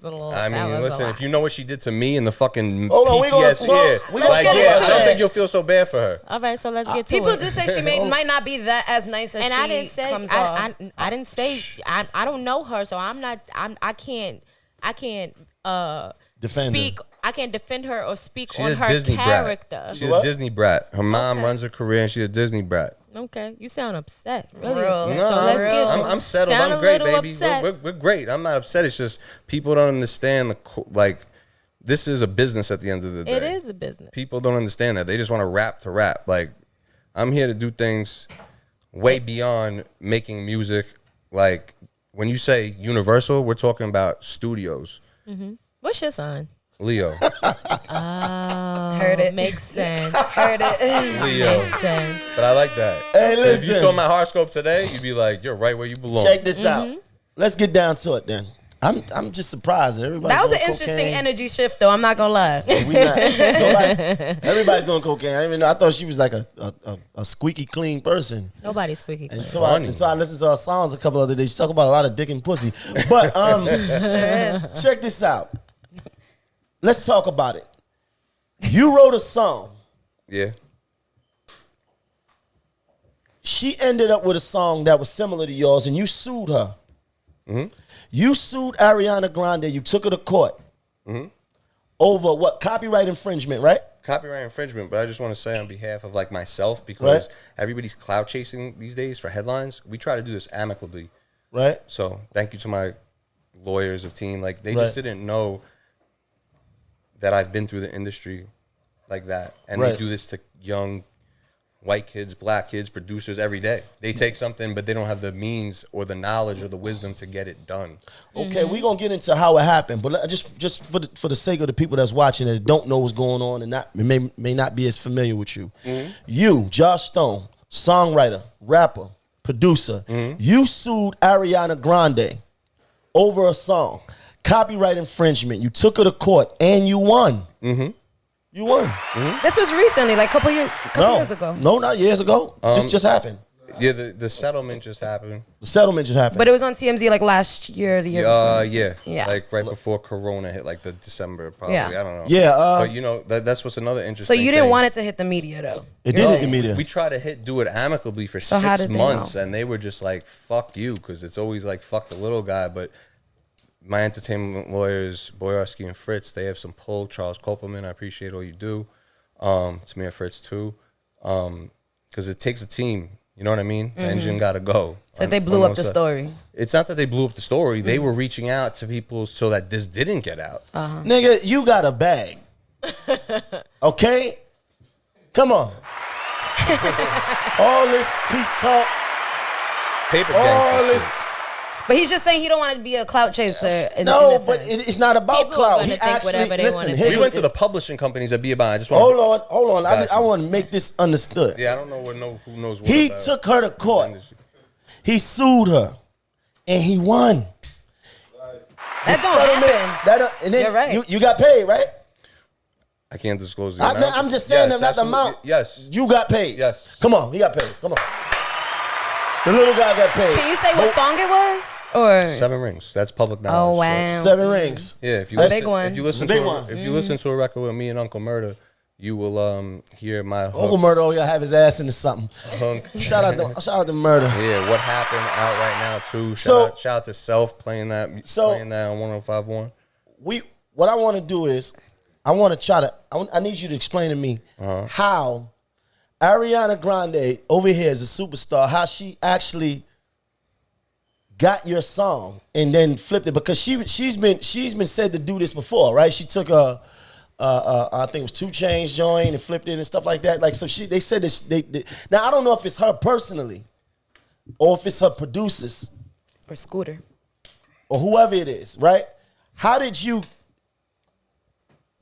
a little. I that mean, was a listen, lot. if you know what she did to me in the fucking Hold on, we gonna- PTSD, we gonna like, talk yeah, about I don't it. think you'll feel so bad for her. All right, so let's get to People it. just say she might not be that as nice as And she I didn't say comes off. I didn't say I don't know her, so I can't Defend her. speak. I can't defend her or speak She's on a her Disney character. brat. She's What? a Disney brat. Her mom runs her career, and she's a Disney brat. Okay, you sound upset. Really Real. upset. No, so let's real. get to I'm it. settled. Sound I'm a great, little baby. upset. We're great. I'm not upset. It's just people don't understand like this is a business at the end of the day. It is a business. People don't understand that. They just want to rap. Like I'm here to do things way beyond making music. Like when you say Universal, we're talking about studios. What's your sign? Leo. Heard it. Makes sense. Heard it. Leo. Makes sense. But I like that. Hey, 'Cause if you listen. saw my horoscope today, you'd be like, you're right where you belong. Check this out. Let's get down to it then. I'm just surprised that everybody. That was an doing interesting cocaine. energy shift, though. I'm not gonna lie. We not, everybody's doing cocaine. I didn't even know. I thought she was like a squeaky clean person. Nobody's squeaky clean. Until funny. I listened to her songs a couple other days. She talk about a lot of dick and pussy. But check this out. Let's talk about it. You wrote a song. Yeah. She ended up with a song that was similar to yours, and you sued her. You sued Ariana Grande. You took her to court over what? Copyright infringement, right? Copyright infringement, but I just want to say on behalf of like myself, because everybody's cloud chasing these days for headlines. We try to do this amicably, Right. so thank you to my lawyers of team. Like they just didn't know that I've been through the industry like that, and they do this to young white kids, black kids, producers every day. They take something, but they don't have the means or the knowledge or the wisdom to get it done. Okay, we're gonna get into how it happened, but just for the sake of the people that's watching that don't know what's going on and may not be as familiar with you. You, Josh Stone, songwriter, rapper, producer, you sued Ariana Grande over a song, copyright infringement. You took her to court and you won. You won. This was recently, like a couple years ago. No, not years ago. This just happened. Yeah, the settlement just happened. The settlement just happened. But it was on TMZ like last year, the year before. Yeah, like right before Corona hit, like the December probably. Yeah. I don't know. Yeah, but you know that's what's another So interesting. you didn't thing. want it to hit the media, though. It did hit the media. We tried to do it amicably for So how 6 did they months, know? and they were just like, "Fuck you," because it's always like "fuck the little guy." But my entertainment lawyers, Boyarsky and Fritz, they have some pull. Charles Kopelman, I appreciate all you do. Tamir Fritz too, because it takes a team. You know what I mean? The engine got to go. So they blew up the story. It's not that they blew up the story. They were reaching out to people so that this didn't get out. Nigga, you got a bag. Okay? Come on. All this peace talk, Paper all gangster this. shit. But he's just saying he don't want to be a clout chaser. No, but it's not about People are clout. gonna He think actually, whatever they listen, wanna here We you- went to the publishing companies at Be I just want Hold on. I Gotcha. want to make this understood. Yeah, I don't know who knows what. He about took her to court. industry. He sued her, and he won. That don't happen. And then You're right. You got paid, right? I can't disclose the amount. I'm just saying Yes, not the absolutely. amount. Yes. You got paid. Yes. Come on, he got paid. Come on. The little guy got paid. Can you say what song it was? Or 7 rings. That's public knowledge. Oh wow. 7 rings. Yeah, if you A listen, big one. if you listen A big to one. if you listen to a record with me and Uncle Murder, you will hear my Uncle hook. Murder, you have his ass into something. Hunk. Shout out to Murder. Yeah, what happened out right now too. So- Shout out to Self playing that on 105.1. What I want to do is, I need you to explain to me how Ariana Grande over here is a superstar, how she actually got your song and then flipped it, because she's been said to do this before, right? She took I think it was 2 Chainz joint and flipped it and stuff like that. Like, so they said this. Now I don't know if it's her personally, or if it's her producers or Scooter. or whoever it is, right? How did you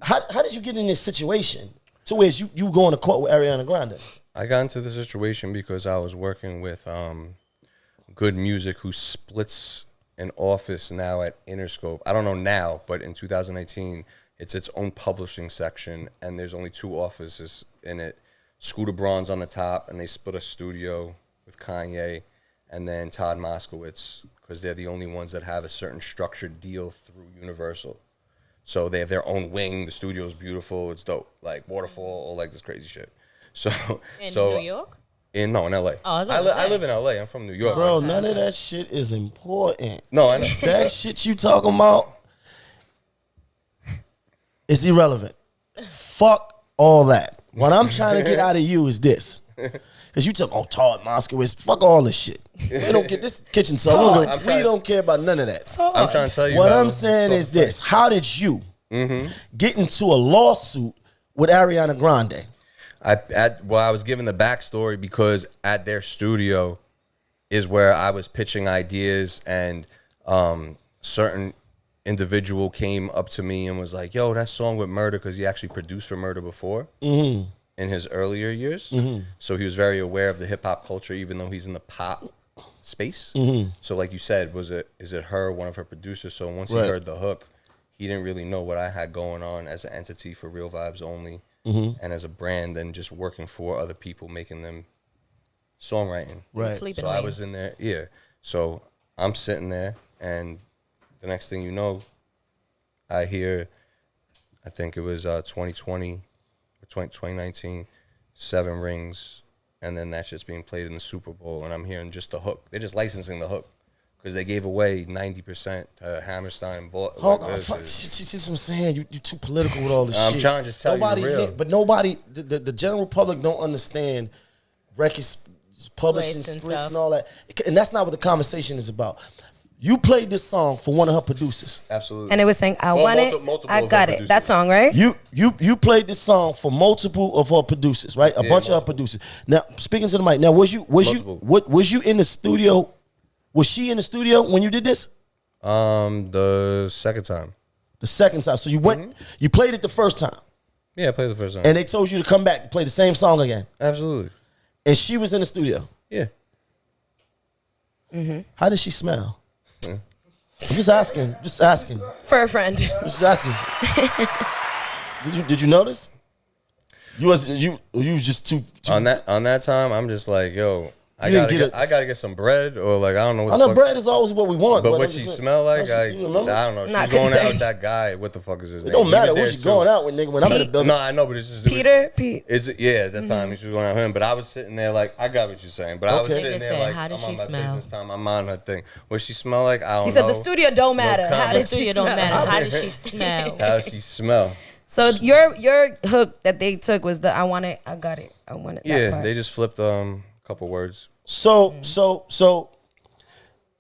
get in this situation to where you going to court with Ariana Grande? I got into the situation because I was working with Good Music, who splits an office now at Interscope. I don't know now, but in 2018, it's its own publishing section, and there's only 2 offices in it. Scooter Braun's on the top, and they split a studio with Kanye, and then Todd Moskowitz, because they're the only ones that have a certain structured deal through Universal. So they have their own wing. The studio is beautiful. It's dope. Like waterfall, all like this crazy shit. So In so New York? in LA. Oh, I was about to I say. live in LA. I'm from New York. Bro, none of that shit is important. No, I know. That shit you talking about is irrelevant. Fuck all that. What I'm trying to get out of you is this. Because you talk, Todd Moskowitz, fuck all this shit. We don't get this kitchen so we don't care about none of that. I'm trying to tell you. What how I'm to saying talk is this. How did you get into a lawsuit with Ariana Grande? I was given the backstory because at their studio is where I was pitching ideas, and certain individual came up to me and was like, "Yo, that song with Murder," because he actually produced for Murder before in his earlier years. So he was very aware of the hip hop culture, even though he's in the pop space. So, like you said, is it her, one of her producers? So once he heard the hook, he didn't really know what I had going on as an entity for Real Vibes Only. And as a brand, and just working for other people, making them songwriting. Right. Sleeping So I lane. was in there, yeah. So I'm sitting there, and the next thing you know, I hear, I think it was 2020 or 2019, 7 rings, and then that's just being played in the Super Bowl, and I'm hearing just the hook. They're just licensing the hook, because they gave away 90% to Hammerstein and bought. Hold on, fuck, see what I'm saying? You too political with all this shit. I'm trying to just tell you the real. But nobody, the general public don't understand records, publishing Rates and splits stuff. and all that. And that's not what the conversation is about. You played this song for one of her producers. Absolutely. And it was saying, I want multiple it, I of got her it. That producers. song, right? You played this song for multiple of her producers, right? A bunch of her producers. Now, speaking to the mic. Now, was you in the studio? Was she in the studio when you did this? The second time. The second time. So you went, you played it the first time, Yeah, I played the first time. and they told you to come back and play the same song again. Absolutely. And she was in the studio. Yeah. How did she smell? I'm just asking. Just asking. For a friend. Just asking. Did you notice? You was just too On that time, I'm just like, yo, I You didn't gotta get get, I gotta get some bread, or like I don't know what I the know fuck. bread is always what we want. But I'm what just she saying- smell like, I You remember? don't know. Not She's going out consent. with that guy. What the fuck is his It name? don't He matter was what there she's too. going out with, nigga. When I'm in the building. No, I know, but it's just Pete. It's at that time she was going out with him, but I was sitting there like I got what you're saying, but I was Okay. sitting Nigga there said, like how I'm did on she my smell? business time. I'm on her thing. What she smell like? I don't know. He said the studio don't matter. comment. How The did she studio smell? don't matter. How did she smell? How she smell? So your hook that they took was the I want it, I got it. I want it. that Yeah, part. they just flipped a couple words. So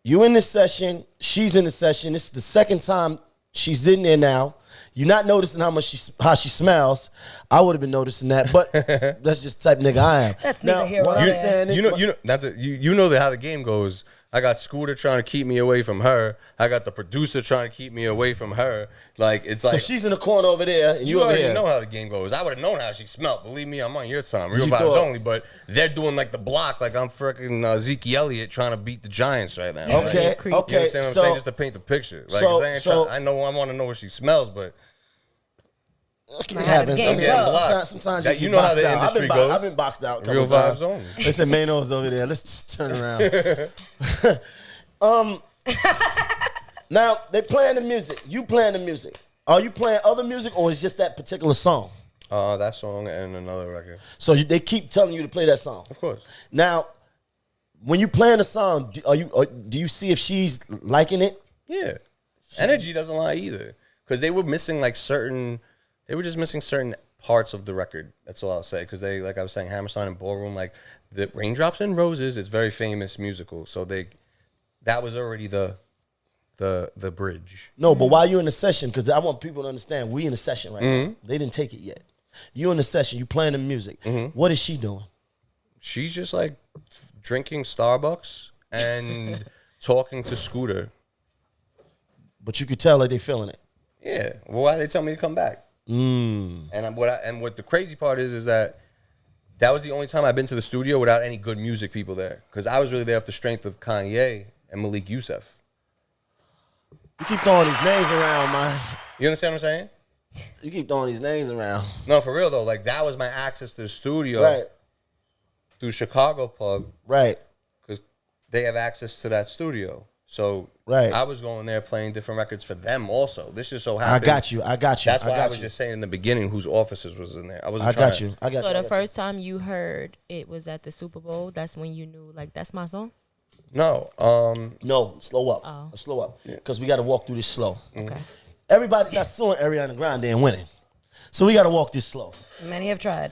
you in this session, she's in the session. This is the second time she's in there now. You're not noticing how she smells. I would have been noticing that, but that's just the type of nigga I am. That's now, neither here what nor I'm there. saying is, You know how the game goes. I got Scooter trying to keep me away from her. I got the producer trying to keep me away from her. Like it's so like she's in the corner over there, and you over already here. know how the game goes. I would have known how she smelled. Believe me, I'm on your time. Real You vibes thought- only. But they're doing like the block, like I'm freaking Zeke Elliott trying to beat the Giants right now. Okay, Like, creep. you okay. understand what I'm saying? Just to paint the picture. Like I know I want to know what she smells, but It How the happens. game Sometimes, goes. you You know how the boxed out. industry goes. I've been boxed out. A couple real times. vibes only. They said Maino's over there. Let's just turn around. Now they playing the music. You playing the music. Are you playing other music, or is just that particular song? That song and another record. So they keep telling you to play that song. Of course. Now, when you playing the song, do you see if she's liking it? Yeah. Energy doesn't lie either. Because they were missing they were just missing certain parts of the record. That's all I'll say. Because they, like I was saying, Hammerstein and Ballroom, like the Raindrops and Roses, it's very famous musical. So that was already the bridge. No, but while you in the session, because I want people to understand, we in the session right now. They didn't take it yet. You in the session, you playing the music. What is she doing? She's just like drinking Starbucks and talking to Scooter. But you could tell that they feeling it. Yeah. Well, why they tell me to come back? And what the crazy part is that was the only time I've been to the studio without any good music people there. Because I was really there off the strength of Kanye and Malik Youssef. You keep throwing these names around, man. You understand what I'm saying? You keep throwing these names around. No, for real though. Like that was my access to the studio Right, through Chicago Plug, right. because they have access to that studio. So Right. I was going there playing different records for them also. This just so I happened. got you. That's why I was you. just saying in the beginning whose offices was in there. I wasn't I trying got you. I got So you. the first time you heard it was at the Super Bowl. That's when you knew, like, that's my song. No. No, slow up. Oh. Slow up. Because we got to walk through this slow. Okay. Everybody that's suing Ariana Grande and winning. So we got to walk this slow. Many have tried.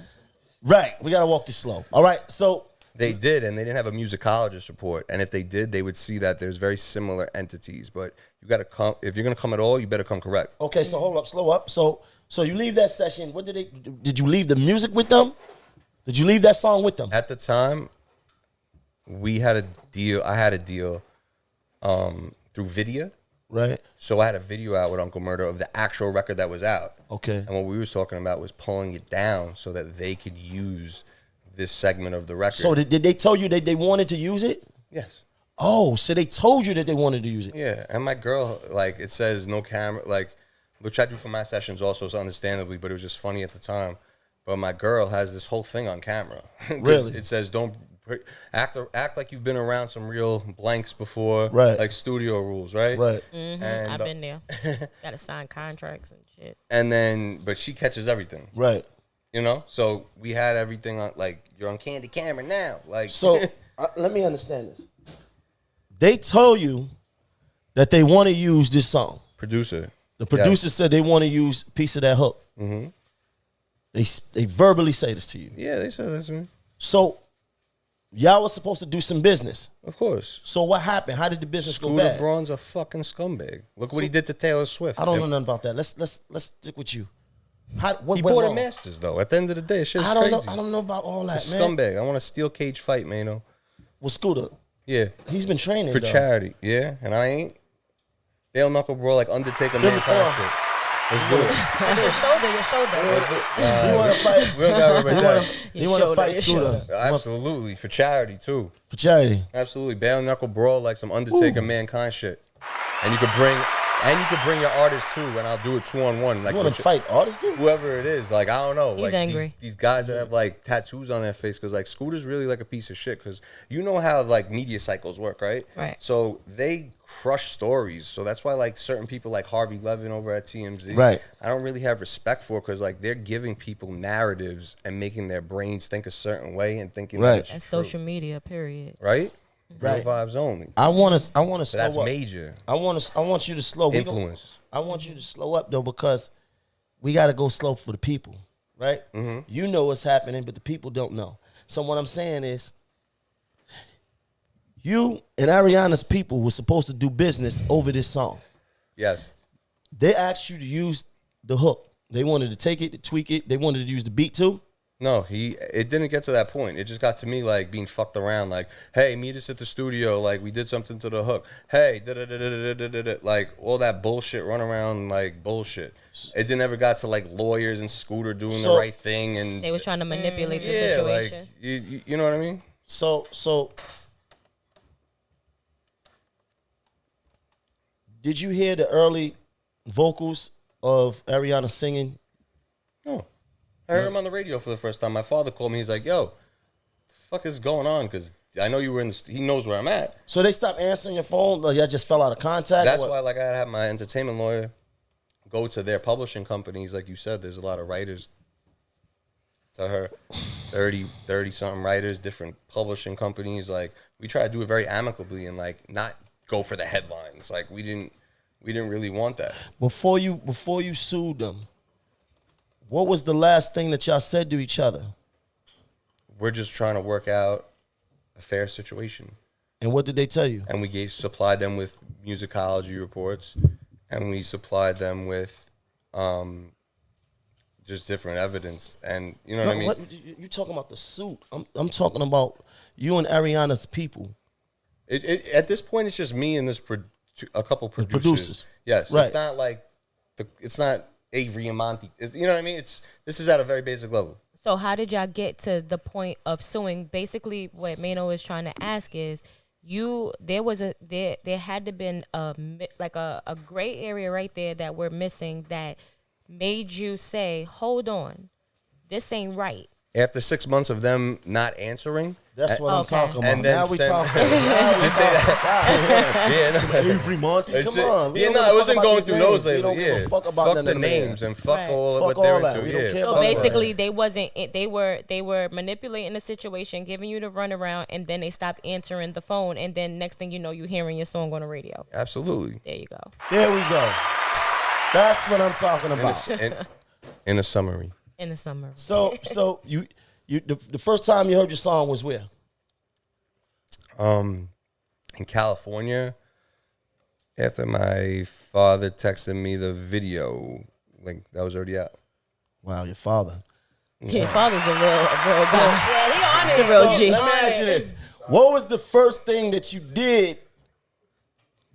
Right. We got to walk this slow. All right. So They did, and they didn't have a musicologist report. And if they did, they would see that there's very similar entities. But you got to come. If you're gonna come at all, you better come correct. okay, so hold up, slow up. So you leave that session. What did you leave the music with them? Did you leave that song with them? At the time, we had a deal. I had a deal through Vidya. Right. So I had a video out with Uncle Murder of the actual record that was out. Okay. And what we was talking about was pulling it down so that they could use this segment of the record. So did they tell you that they wanted to use it? Yes. Oh, so they told you that they wanted to use it. Yeah. And my girl, like, it says no camera, like, which I do for my sessions also, so understandably, but it was just funny at the time. But my girl has this whole thing on camera. 'Cause Really? It says don't act like you've been around some real blanks before. Right. Like studio rules, right? Right. And I've been there. Got to sign contracts and shit. and then, but she catches everything. Right. You know, so we had everything on, like, you're on candy camera now. Like, So let me understand this. They told you that they want to use this song. Producer. The producer said they want to use a piece of that hook. Mm-hmm. They verbally say this to you. Yeah, they said this to me. So y'all was supposed to do some business. Of course. So what happened? How did the business go Scooter bad? Braun's a fucking scumbag. Look what he did to Taylor Swift. I don't know nothing about that. Let's stick with you. What He went bought a wrong? Masters though. At the end of the day, shit's I don't crazy. know. I don't know about all that, It's a man. scumbag. I want a steel cage fight, Maino. Well, Scooter, Yeah. he's been training For though. charity. Yeah, and I ain't. They'll knuckle brawl like Undertaker man kind of shit. Let's do it. That's your shoulder. You want to fight? We don't gotta remember that. You want to fight your Scooter Absolutely. For charity too. for charity? Absolutely. Bare knuckle brawl like some Undertaker mankind shit. And you could bring your artist too, and I'll do it 2-on-1. Like You want to fight artists, dude? whoever it is. Like, I don't know. He's like angry. These guys that have like tattoos on their face, because like Scooter's really like a piece of shit. Because you know how like media cycles work, right? Right. So they crush stories. So that's why like certain people like Harvey Levin over at TMZ, Right. I don't really have respect for, because like they're giving people narratives and making their brains think a certain way and thinking Right. that it's That's true. social media, period. Right? Real Right. vibes only. I want to slow So that's up. major I want you to slow. influence. I want you to slow up though, because we got to go slow for the people, right? Mm-hmm. You know what's happening, but the people don't know. So what I'm saying is, you and Ariana's people were supposed to do business over this song. Yes. They asked you to use the hook. They wanted to take it, to tweak it. They wanted to use the beat too. No, it didn't get to that point. It just got to me like being fucked around. Like, hey, meet us at the studio. Like, we did something to the hook. Hey, like all that bullshit, run around like bullshit. It didn't ever got to like lawyers and Scooter doing the right thing, and They was trying to manipulate the yeah, situation. like you know what I mean? So did you hear the early vocals of Ariana singing? No, I heard him on the radio for the first time. My father called me. He's like, "Yo, the fuck is going on?" Because I know you were in the. He knows where I'm at. So they stopped answering your phone? Like y'all just fell out of contact? That's What? why, like, I had my entertainment lawyer go to their publishing companies. Like you said, there's a lot of writers to her, 30 something writers, different publishing companies. Like, we try to do it very amicably and like not go for the headlines. Like, we didn't really want that. Before you sued them, what was the last thing that y'all said to each other? We're just trying to work out a fair situation. And what did they tell you? And we supplied them with musicology reports, and we supplied them with just different evidence. And you know what I mean? You talking about the suit? I'm talking about you and Ariana's people. At this point, it's just me and a couple producers. Yes, Right. It's not like it's not Avery and Monty. You know what I mean? This is at a very basic level. So how did y'all get to the point of suing? Basically, what Maino is trying to ask is, there had to been a gray area right there that we're missing that made you say, hold on, this ain't right. After 6 months of them not answering, That's what I'm Okay. talking about. And then Now we send- talking. just say that. Yeah, no. Avery Monty, It's come it. on. We Yeah, don't no, give a I fuck wasn't about going these through names. those We lately. don't give Yeah, a fuck about none the of them. names and fuck Right. all Fuck what they're all that. into. We don't Yeah. care So about all that. basically, they were manipulating the situation, giving you the runaround, and then they stopped answering the phone, and then next thing you know, you hearing your song on the radio. Absolutely. There you go. There we go. That's what I'm talking about. In a summary. In the summer. So you the first time you heard your song was where? In California, after my father texted me the video, like that was already out. Wow, your father. Your father's a real guy. Yeah, he on It's it. a real So, G. let me ask you this: what was the first thing that you did?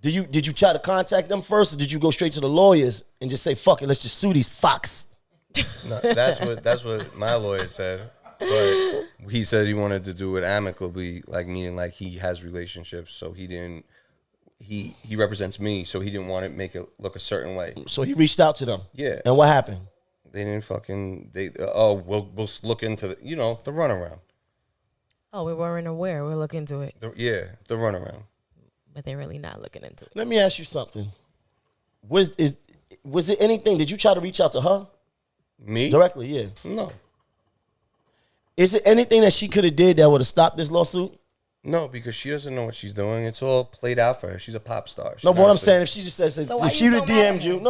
Did you try to contact them first, or did you go straight to the lawyers and just say, "Fuck it, let's just sue these fucks"? No, that's what my lawyer said. But he said he wanted to do it amicably, like meaning like he has relationships, so he didn't. He represents me, so he didn't want to make it look a certain way. So he reached out to them. Yeah. And what happened? They didn't fucking. We'll look into the the runaround. Oh, we weren't aware. We'll look into it. The runaround. But they're really not looking into it. Let me ask you something. Was it anything? Did you try to reach out to her Me directly? Yeah. No. Is it anything that she could have did that would have stopped this lawsuit? No, because she doesn't know what she's doing. It's all played out for her. She's a pop star. She's No, but not what a I'm singer. saying, if she just says, So why if you she would so have mad at DM'd you, her?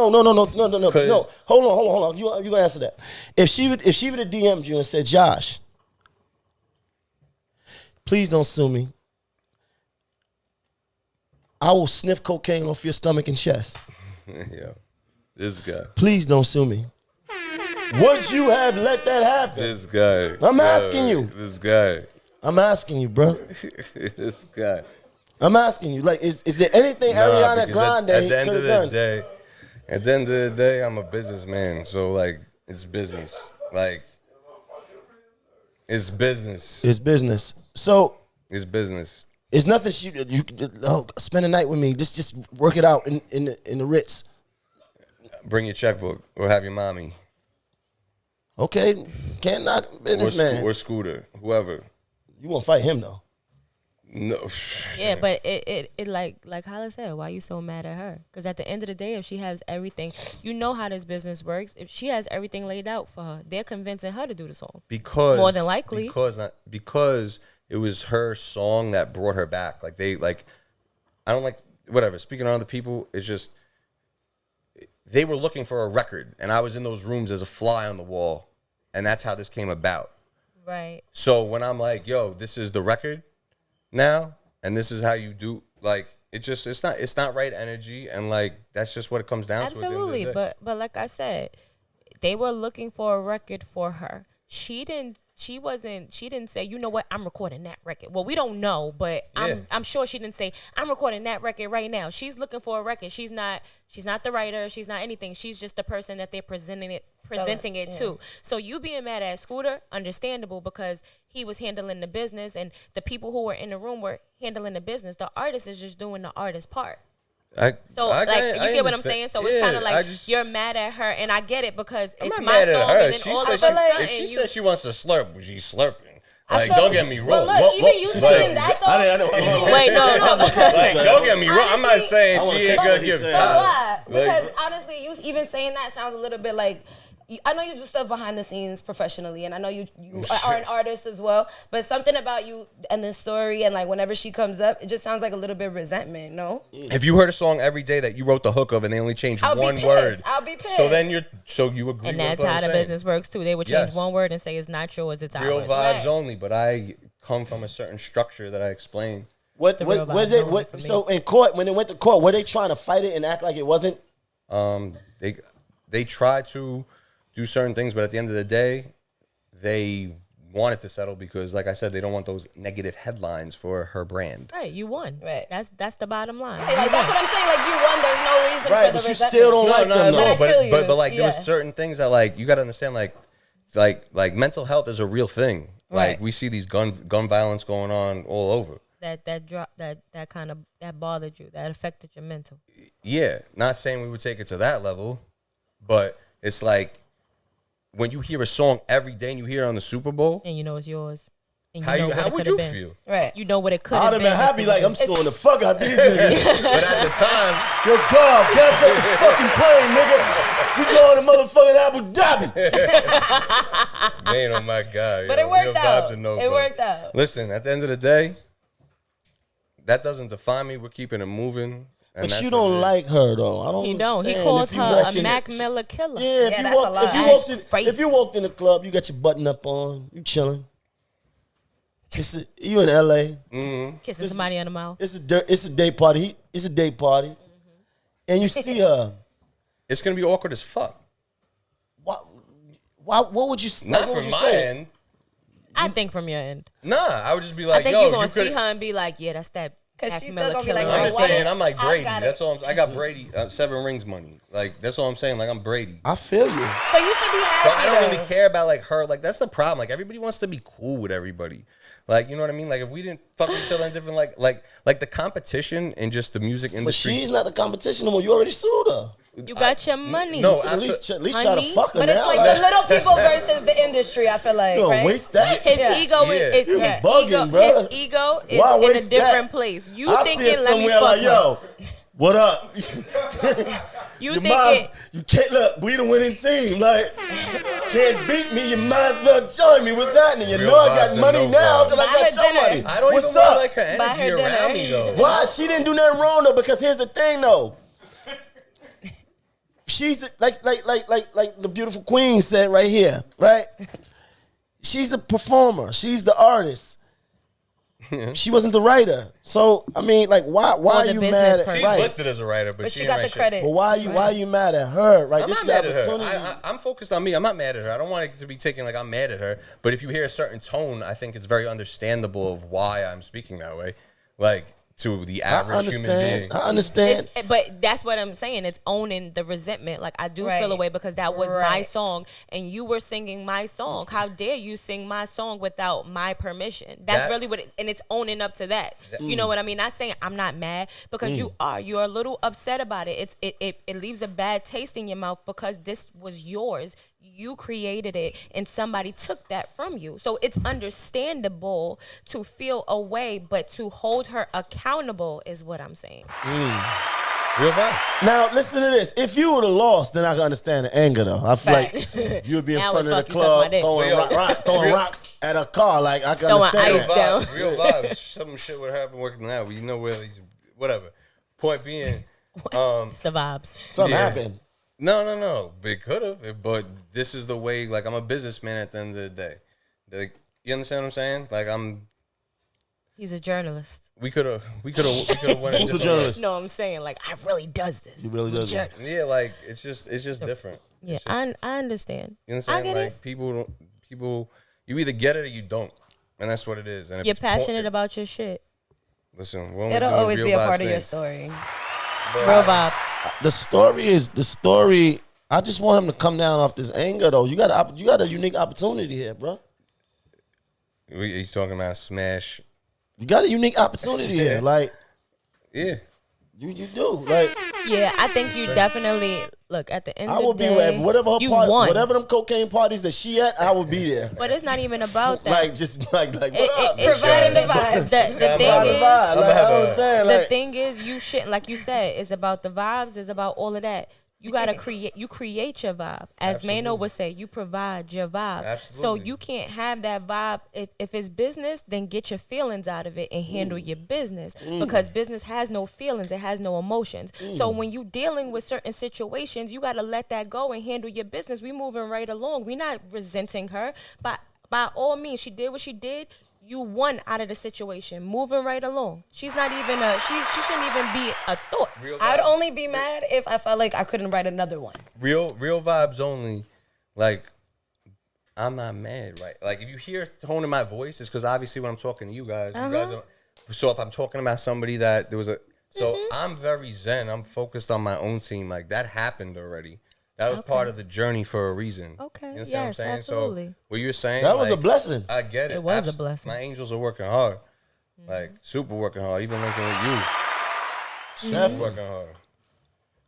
no. Hold on. You gonna answer that? If she would have DM'd you and said, Josh, please don't sue me. I will sniff cocaine off your stomach and chest. Yo, this guy. Please don't sue me. Would you have let that happen? This guy. I'm asking you. This guy. I'm asking you, bro. This guy. I'm asking you. Like, is there anything Nah, Ariana because Grande at the end could of have the done? day, at the end of the day, I'm a businessman. So like, it's business. Like, it's business. It's business. So It's business. it's nothing. You spend a night with me. Just work it out in the Ritz. Bring your checkbook or have your mommy Okay, can't knock businessman. or Scooter, whoever. You won't fight him though. No. Yeah, but it like Hala said, why you so mad at her? Because at the end of the day, if she has everything, you know how this business works. If she has everything laid out for her, they're convincing her to do the song. Because More than likely. because it was her song that brought her back. Like I don't like whatever. Speaking of other people, it's just they were looking for a record, and I was in those rooms as a fly on the wall, and that's how this came about. Right. So when I'm like, yo, this is the record now, and this is how you do, like, it's not right energy, and like that's just what it comes down to. Absolutely, At the end of the day. but like I said, they were looking for a record for her. She didn't say, you know what, I'm recording that record. Well, we don't know, but I'm sure she didn't say, I'm recording that record right now. She's looking for a record. She's not the writer. She's not anything. She's just the person that they're presenting it to. So you being mad at Scooter, understandable, because he was handling the business and the people who were in the room were handling the business. The artist is just doing the artist part. I You get what I'm understand. saying? So it's kind of Yeah, like you're mad at her, and I get it because I'm it's not my mad at song, her. and then She all said of a sudden if she you. said she wants to slurp, she's slurping. I Like, feel- don't get me wrong. Well, look, even you She's saying like, that though. I know. Wait, no. Like, don't get me wrong. I'm not Honestly, saying I wanna she ain't catch gonna what he give said. So do time. I. Because Like, honestly, you even saying that sounds a little bit like. I know you do stuff behind the scenes professionally, and I know you are an artist as well. But something about you and the story, and like whenever she comes up, it just sounds like a little bit of resentment. No, if you heard a song every day that you wrote the hook of and they only changed I'll be one pissed. word, I'll be pissed. So then you agree And with that's what how I'm the saying. business works too. They would change Yes. one word and say it's not yours, it's Real ours. vibes Right. only, but I come from a certain structure that I explained. the real Was vibes it? only What, for me. so in court, when it went to court, were they trying to fight it and act like it wasn't? They try to do certain things, but at the end of the day, they wanted to settle because, like I said, they don't want those negative headlines for her brand. Right, you won. Right. That's the bottom line. Hey, like, that's what I'm saying. Like you won. There's no reason Right, for the but you resentment. still don't like them. But I though. feel you. but like there was Yeah. certain things that like you got to understand, like mental health is a real thing. Like Right. we see these gun violence going on all over. that bothered you, that affected your mental. Yeah, not saying we would take it to that level, but it's like when you hear a song every day and you hear it on the Super Bowl, And you know it's yours. And how what it would could've you been. feel? Right. You know what it could I'd have have been. been happy, like I'm suing the fuck out these niggas. But at the time, Yo, Garv, cancel the fucking plane, nigga. We going to motherfucking Abu Dhabi. man, oh my god! But yo, it worked real out. vibes and no It fun. worked out. Listen, at the end of the day, that doesn't define me. We're keeping it moving. And But that's you what don't it is. like her though. I don't. He don't. He understand called if you her walked a in- Mac Miller killer. Yeah, Yeah, if you that's walk, a lot. if you That's walked in, crazy. if you walked in the club, you got your button up on, you chilling. You in LA? Kissing somebody on the mouth. It's a day party. It's a day party, and you see her. It's gonna be awkward as fuck. What would you? Not what would from you my say? end. I think from your end. Nah, I would just be I like, think yo, you're going you to see could. her and be like, yeah, that's that 'Cause Mac she's still Miller gonna be killer. like, I'm yo, just what? saying, I'm like I Brady. got it. That's all. I got Brady 7 rings money. Like that's all I'm saying. Like I'm Brady. I feel you. So you should be So happy. I don't though. really care about like her. Like that's the problem. Like everybody wants to be cool with everybody. Like you know what I mean? Like if we didn't fuck with each other in different like the competition in just the music But industry. she's not the competition no more. You already sued her. You got your money. No, At least try to Honey, fuck her But now. it's like the little people versus the industry. I feel like, you don't right? waste that. His Yeah. ego Yeah. is You his bugging, ego. bruh. His ego is Why in a waste different that? place. You I thinking, see it let me somewhere fuck like, her. yo, what up? You your think mom's, you can't look. We the winning team. Like, can't beat me. You might as well join me. What's happening? You Real know I vibes got and money no now vibes. because I Buy got her your dinner. money. I don't What's even up? want like her Buy energy her around dinner. me though. Why? She didn't do nothing wrong though. Because here's the thing though. She's the, like the beautiful queen said right here, right? She's the performer. She's the artist. She wasn't the writer. So I mean, like, why are the you business mad at person. She's right? listed as a writer, but She ain't got write the shit. credit. But why are you mad at her? Right? I'm This not is mad the at her. opportunity. I'm focused on me. I'm not mad at her. I don't want it to be taken like I'm mad at her. But if you hear a certain tone, I think it's very understandable of why I'm speaking that way. Like, to the average human being. I understand. But that's what I'm saying. It's owning the resentment. Like, I do Right. feel away because that was my Right. song, and you were singing my song. How dare you sing my song without my permission? That's That- really what it, and it's owning up to that. You know what I mean? Not saying I'm not mad, because you're a little upset about it. It leaves a bad taste in your mouth because this was yours. You created it and somebody took that from you. So it's understandable to feel away, but to hold her accountable is what I'm saying. Real vibe. Now listen to this. If you would have lost, then I can understand the anger though. I feel Facts. like you would be in Now front it's of the fuck you, suck my club dick. throwing rocks at a car. Like I can Throwing understand ice that. down. Real vibe. Some shit would happen working now. You know where these, whatever. Point being, It's the vibes. Something Yeah. happened. No. It could have, but this is the way. Like, I'm a businessman at the end of the day. Like, you understand what I'm saying? Like, He's a journalist. we could have went a Who's the different way. journalist? No, I'm saying, like, I really does this. He really does. Journal- Yeah, like it's just different. Yeah, It's just, I understand. you understand? I get Like it. people, you either get it or you don't, and that's what it is. And if You're it's passionate about your shit. Listen, we're only It'll doing always real be a vibes part of your things. story. But Real vibes. The story. I just want him to come down off this anger though. You got a unique opportunity here, bro. He's talking about smash. You got a unique opportunity here. Like Yeah, you do. Like Yeah, I think you definitely look at the end I of will the be day. at whatever her you party, won. whatever them cocaine parties that she at, I will be there. But it's not even about that. Like just like what up? It's Providing the vibes. The thing Vibe, is, vibe. Like, I understand. the Like, thing is, you shouldn't, like you said, it's about the vibes, it's about all of that. You gotta create your vibe. As Maino would say, you provide your vibe. Absolutely. So you can't have that vibe. If it's business, then get your feelings out of it and handle your business. Because business has no feelings, it has no emotions. So when you dealing with certain situations, you gotta let that go and handle your business. We moving right along. We not resenting her. But by all means, she did what she did. You won out of the situation, moving right along. She's not even she shouldn't even be a thought. real I'd vibes. only be mad if I felt like I couldn't write another one. real vibes only. Like, I'm not mad, right? Like, if you hear tone in my voice, it's because obviously when I'm talking to you guys don't. So if I'm talking about somebody that there was a, so I'm very zen. I'm focused on my own team. Like, that happened already. That was part of the journey for a reason. Okay, You understand yes, what I'm saying? absolutely. So what you're saying, that was a like, blessing. I get it. It was a blessing. My angels are working hard, like super working hard. Even linking with you, super working hard.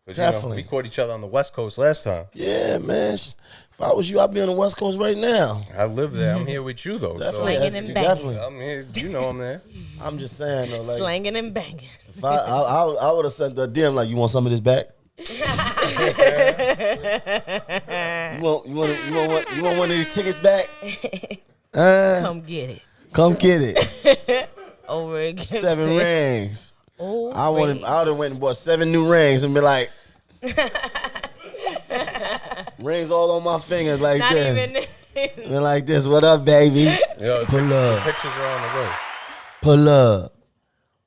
But you know, Definitely. we caught each other on the West Coast last time. Yeah, man. If I was you, I'd be on the West Coast right now. I live there. I'm here with you though. So Definitely. Slanging and banging. Definitely. I'm here. You know I'm there. I'm just saying though, like Slanging and banging. if I would have sent the DM like, you want some of this back? you want one of these tickets back? Come get it. Come get it. Over again. 7 rings. Oh, I would have went and bought 7 new rings and be like, rings all on my fingers like Not this. even. Be like this. What up, baby? Yo, Pull the up. pictures are on the way. Pull up.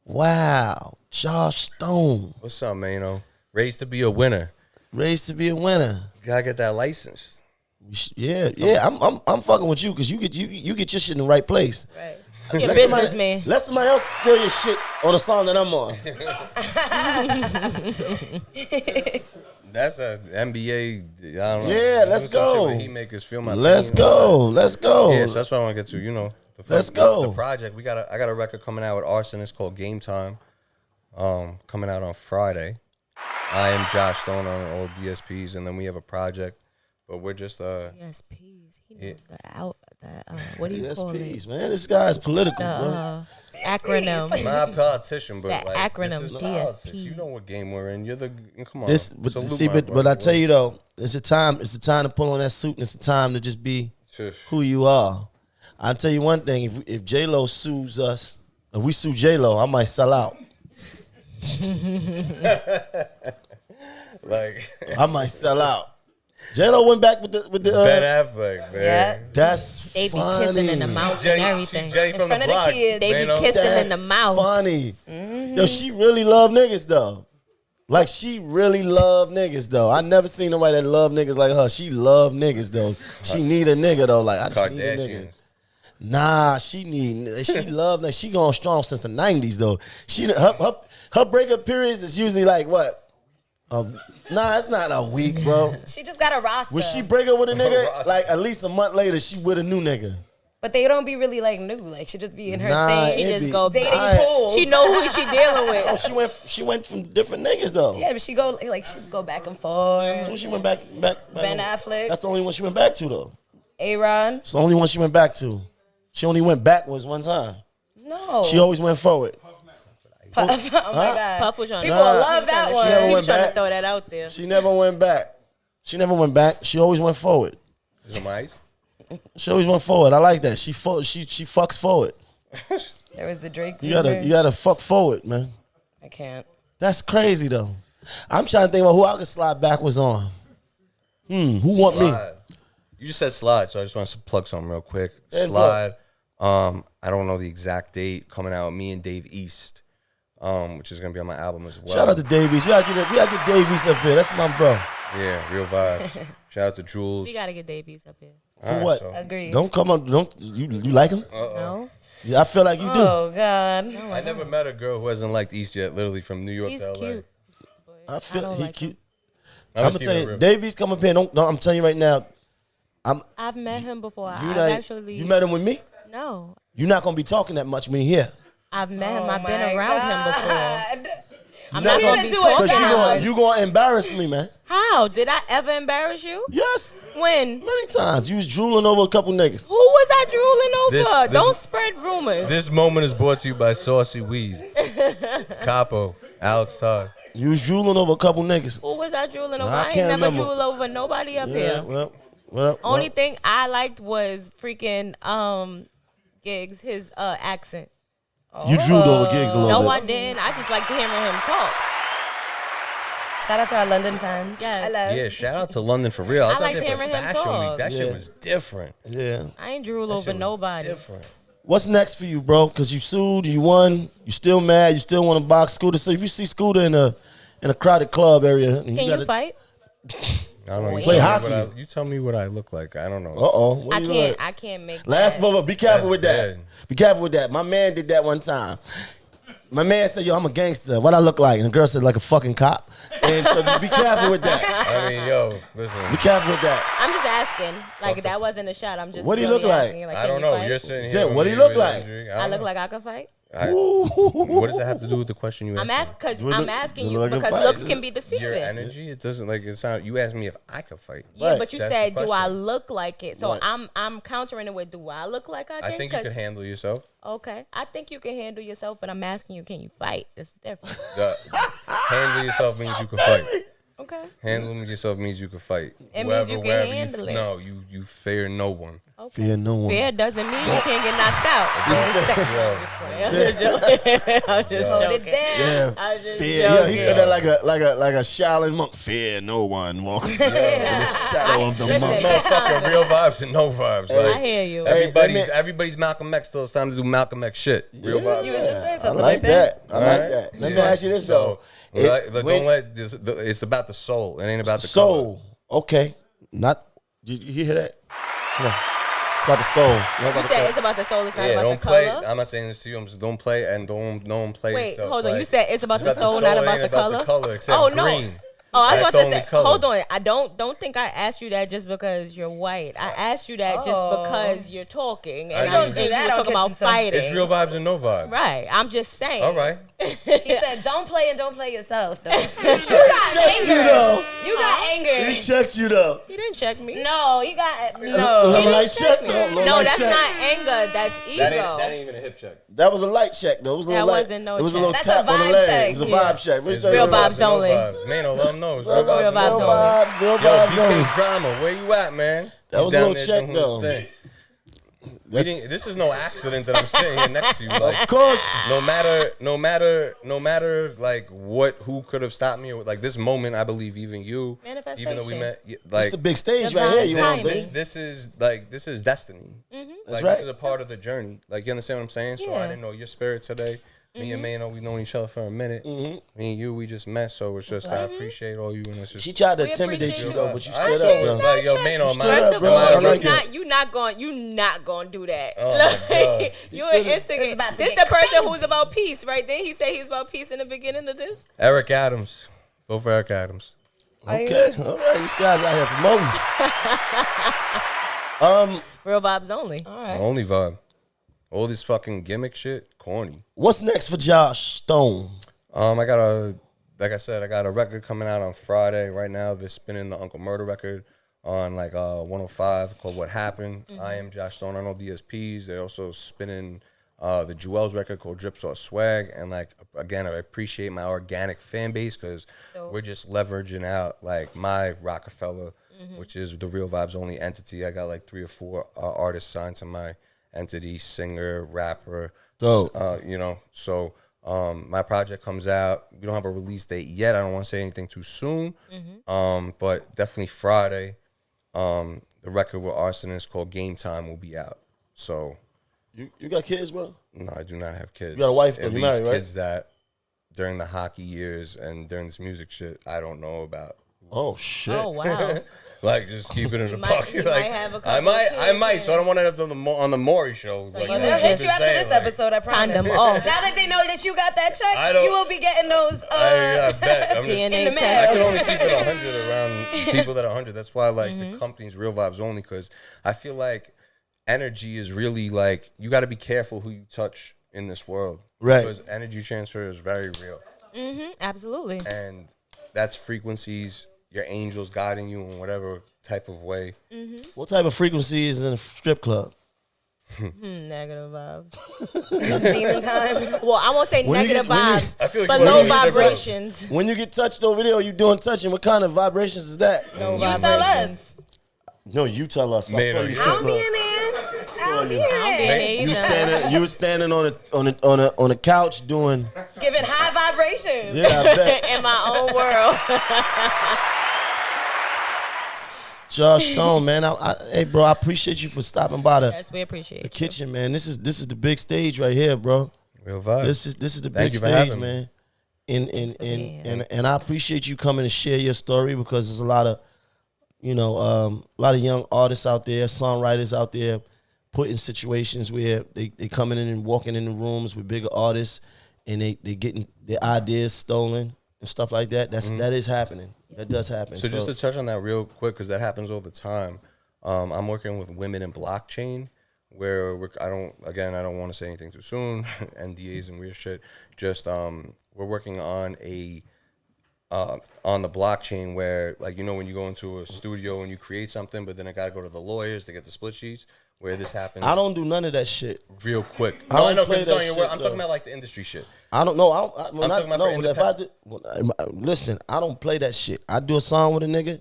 Wow. Josh Stone. What's up, Maino? Raised to be a winner. Raised to be a winner. Gotta get that license. Yeah. I'm fucking with you because you get your shit in the right place. Right. You're a Let businessman. Let somebody else steal your shit on the song that I'm on. That's a NBA. I don't know. Yeah, let's Some shit go. where he make us feel my Let's pain. go. Let's go. Yeah, so that's what I want to get to. You know, Let's go. The project. I got a record coming out with Arson. It's called Game Time. Coming out on Friday. I am Josh Stone on all DSPs, and then we have a project, but we're just DSPs. He knows what do you call it? DSPs, man. This guy's political, bro. acronym. Not a politician, but That like acronym, this is DSP. politics. You know what game we're in. You're the come on. This, Salute see, my but I tell you though, it's a time to put on that suit, and it's a time to just be who you are. I'll tell you one thing: if J-Lo sues us, if we sue J-Lo, I might sell out. Like I might sell out. J-Lo went back with the Ben Affleck, man. Yeah. That's They be funny. kissing in the mouth Jenny, and everything. Jenny In from front the of the block. kids. They be Maino. kissing in the mouth. Funny. Yo, she really love niggas though. Like she really love niggas though. I never seen nobody that love niggas like her. She love niggas though. She need a nigga though. Like I just need a nigga. Kardashians. Nah, she love niggas. She going strong since the 90s though. Her breakup periods is usually like what? Nah, it's not a week, bro. She just got a roster. When she break up with a nigga, Roster. like at least a month later, she with a new nigga. But they don't be really like new. Like she just be in her Nah, same She it just be- go dating Nah. pool. She know who she dealing with. Oh, she went from different niggas though. Yeah, but she go back and forth. Who she went back. Ben Affleck. That's the only one she went back to though. Aaron. It's the only one she went back to. She only went backwards one time. No. She always went forward. Oh my God. Puff was on. People Nah. love that She one. never He went was trying to back. throw that out there. She never went back. She always went forward. Is it ice? She always went forward. I like that. She fucks forward. There was the Drake. You gotta fuck forward, man. I can't. That's crazy though. I'm trying to think about who I could slide backwards on. Who want me? Slide. You just said slide, so I just want to plug something real quick. Yeah, Slide. I don't know the exact date coming out. Me and Dave East, which is gonna be on my album as well. Shout out to Davies. We gotta get Davies up here. That's my bro. Yeah, real vibes. Shout out to Jules. We gotta get Davies up here. For what? Agreed. Don't come up. Don't you like him? No, Yeah, I feel like you do. Oh God. I never met a girl who hasn't liked East yet. Literally from New York he's to LA. cute. I feel don't he like cute. I'm I'm just gonna tell keeping it you, real. Davies come up here. Don't, I'm telling you right now. I've met him before. You I've not- actually you met him with me. No, You're not gonna be talking that much when you're here. I've met him. Oh I've been my around him before. God. I'm Not not gonna gonna be do it, talking Cause that much. you gonna embarrass me, man. How did I ever embarrass you? Yes, When? many times. You was drooling over a couple niggas. Who was I drooling over? This- Don't spread rumors. This moment is brought to you by Saucy Weed, Capo, Alex Todd. You was drooling over a couple niggas. Who was I drooling over? Nah, I I ain't can't never remember. drool over nobody up Yeah, here. well. Only thing I liked was freaking Gigs, his accent. You drooled over gigs a little No, bit. I didn't. I just liked hearing him talk. Shout out to our London fans. Yes. Hello. Yeah, shout out to London for real. I was I out liked there for hearing him Fashion talk. Week. That Yeah. shit was different. Yeah. I ain't drool That over shit was nobody. Different. What's next for you, bro? Because you sued, you won, you still mad, you still want to box Scooter. So if you see Scooter in a crowded club area, and Can you fight? I don't know. You Play tell me hockey. you tell me what I look like. I don't know. Uh-oh. I can't make Last that. moment, be careful That's with that. dead. Be careful with that. My man did that one time. My man said, yo, I'm a gangster. What I look like? And the girl said, like a fucking cop. And so be careful with that. I mean, yo, listen. Be careful with that. I'm just asking. Like that wasn't a shot. I'm just. What do you really look like? asking, I can don't you know. fight? You're sitting Jen, here. with what do me you look with like? injury. I look like I could fight. What does that have to do with the question you asked? I'm asking because You look- I'm asking you you look like a because fight. looks can be me? deceiving. Your energy. It doesn't like it sound. You asked me if I could fight. Yeah, Right. but you That's the said, do I question. look like it? So Right. I'm countering it with, do I look like I can? I think you 'Cause- can handle yourself. Okay, I think you can handle yourself, but I'm asking you, can you fight? It's different. Handle yourself means you can fight. Okay. Handling yourself means you can fight. It means you can wherever handle it. No, you fear no one. Fear no one. Fear doesn't mean you can't get knocked out. Yo, I'm just joking. I'm just Hold it joking. down. Yeah. I was just Fear. Yeah, he joking. said that like a Shaolin monk. Fear no one. Walk in the shadow of the Listen, monk. motherfucker, real vibes and no vibes. I Like hear you. everybody's Malcolm X till it's time to do Malcolm X shit. Real vibes. You was just saying I something like that. I like Alright? that. Let me Yeah. ask you this So, though. don't let this, it's about the soul. It ain't about the soul. Okay. Not. Did you hear that? Come on. It's about the soul. Not about You the said color. it's about the soul, it's not color. Yeah, about don't the play. color. I'm not saying this to you. I'm just don't play and don't play Wait, yourself. hold on. Like, You said it's about the it's soul, it not ain't about the color. The color except Oh no. green. Oh, I was That's about to the only say. color. Hold on. I don't think I asked you that just because you're white. I asked you that just because you're talking, and don't do you that was on talking about Kitchen Sink. fighting. It's real vibes and no vibes. Right. I'm just saying. All right. He said, "Don't play and don't play yourself." Though you got anger. You got anger. He checked you though. He didn't check me. No, you got no. Light check though. No, that's not anger. That's ego. That ain't even a hip check. That was a light check though. It was a little That light. wasn't no It was a check. little That's tap a on the vibe leg. check. It was a vibe check. It's Real vibes no only. Vibes. Maino, let him know. It's Real real vibes vibes, only. real Yo, vibes only. BK Drama, where you at, man? That He's was a down little there check, doing his though. thing. This is no accident that I'm sitting here next to you. Like, Of course. no matter, like who could have stopped me? Like this moment, I believe even you, even though we met, like It's the big stage The right here. You timing. know, baby. this is destiny. Like That's this right. is a part of the journey. Like you understand what I'm saying? So I didn't know your spirit today. Me and Maino, we've known each other for a minute. Me and you, we just met, so it's just I appreciate all you, and it's just. She tried to We intimidate appreciate you you. though, but you I stood saw up, it. bro. Like yo, Maino, am Stood up, First bro. of I all, like you're not going to do that. Oh, my God. You're an It's instigator. about to This get the person crazy. who's about peace, right? Didn't he say he was about peace in the beginning of this? Eric Adams, go for Eric Adams. Okay, all right. These guys out here promoting. Real vibes only. My only vibe. All this fucking gimmick shit, corny. What's next for Josh Stone? I got a record coming out on Friday. Right now, they're spinning the Uncle Murder record on like 105 called What Happened. I am Josh Stone. I know DSPs. They're also spinning the Jewels record called Drip Sauce Swag. And like again, I appreciate my organic fan base because we're just leveraging out like my Rockefeller, which is the Real Vibes Only entity. I got like 3 or 4 artists signed to my entity, singer, rapper. Dope. So my project comes out. We don't have a release date yet. I don't want to say anything too soon. But definitely Friday. The record with Arsonist called Game Time will be out. So You got kids, bro? no, I do not have kids. You got a wife, though. At You least married, right? kids that during the hockey years and during this music shit, I don't know about. Oh shit. Oh wow. Like just keep it in the might- pocket. you Like might have a I couple might. kids, So I don't want to have them on the Maury show. Like, Well, they'll hit you after this episode, I promise. Condom off. Now that they know that you got that I check, don't- you will be getting those. I bet. I'm just, DNA in the test. I can mail. only keep it 100 around people that are 100. That's why like the company's Real Vibes Only, because I feel like energy is really like you got to be careful who you touch in this world, Right. Because energy transfer is very real, Absolutely. and that's frequencies, your angels guiding you in whatever type of way. What type of frequency is in a strip club? Negative vibes. Demon time. Well, I won't say When you negative get- when you- vibes, I feel like but you low wanna use that vibrations. When you get touched over there, you doing touching. What kind of vibrations is that? Low You tell vibrations. us. No, you tell us. I Man, saw you yeah. strip I don't be club. in there. I don't be in I don't be in there. there You either. you were standing on a couch doing. Giving high vibrations. Yeah, I bet. In my own world. Josh Stone, man. Hey, bro, I appreciate you for stopping by the Yes, we appreciate the it. kitchen, man. This is the big stage right here, bro. Real Vibes. This is the Thank big you for stage, having me. man. for being here. And I appreciate you coming to share your story because there's a lot of, a lot of young artists out there, songwriters out there, put in situations where they coming in and walking in the rooms with bigger artists, and they getting their ideas stolen and stuff like that. That is happening. That does happen. So just to touch on that real quick, because that happens all the time. I'm working with women in blockchain, where I don't want to say anything too soon, NDAs and weird shit. Just we're working on on the blockchain where, like, when you go into a studio and you create something, but then I got to go to the lawyers to get the split sheets. Where this happens, I don't do none of that shit. real quick. I don't know play because it's on that your shit, work. I'm talking though. about like the industry shit. I don't know. I'm talking about for if I did, listen, I don't play that shit. I do a song with a nigga.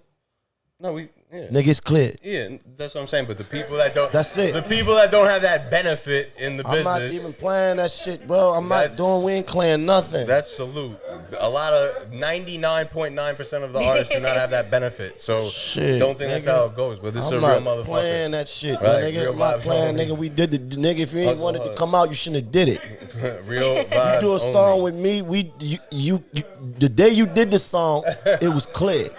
No, Nigga, it's clear. Yeah, that's what I'm saying. But the people that don't, That's it. The people that don't have that benefit in the I'm not business, even playing that shit, bro. I'm not That's- doing. We ain't playing nothing. that's salute. A lot of 99.9% of the artists do not have that benefit. So Shit, don't think that's nigga. how it goes. But this I'm is a real not motherfucker. playing that shit, Right, nigga. real I'm not vibes playing, only. nigga. We did the nigga. If you ain't Hustle wanted to hard. come out, you shouldn't have did it. Real You vibes do a only. song with me. You the day you did the song, it was clear.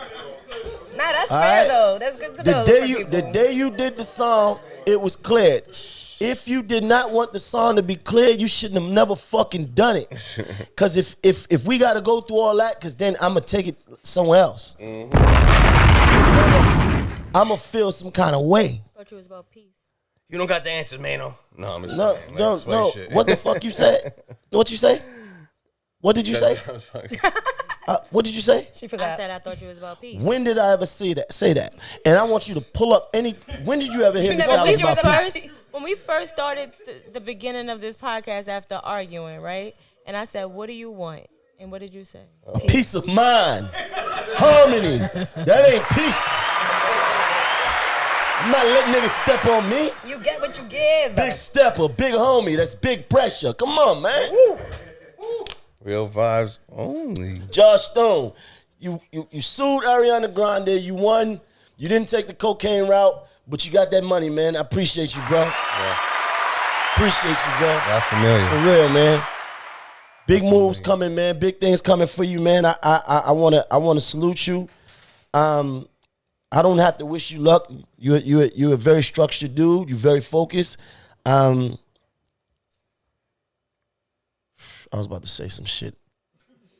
Nah, that's All fair right. though. That's good to know. The day you did the song, it was cleared. If you did not want the song to be cleared, you shouldn't have never fucking done it. Cause if we gotta go through all that, cause then I'ma take it somewhere else. I'ma feel some kind of way. Thought you was about peace. You don't got the answers, Maino. No, I'm just No, playing. no, Like, sway no. shit. What the fuck you said? What you say? What did you say? What did you say? She I forgot. said I thought you was about peace. When did I ever say that? And I want you to pull up any. When did you ever hear me never say I said was you was about about peace? When we first started the beginning of this podcast after arguing, right? And I said, "What do you want?" And what did you say? Peace of mind, harmony. That ain't peace. I'm not letting niggas step on me. You get what you give. Big stepper, big homie. That's big pressure. Come on, man. Real vibes only. Josh Stone, you sued Ariana Grande. You won. You didn't take the cocaine route, but you got that money, man. I appreciate you, bro. Yeah. Appreciate you, bro. Not familiar. For real, man. Big moves coming, man. Big things coming for you, man. I wanna salute you. I don't have to wish you luck. You're a very structured dude. You're very focused. I was about to say some shit.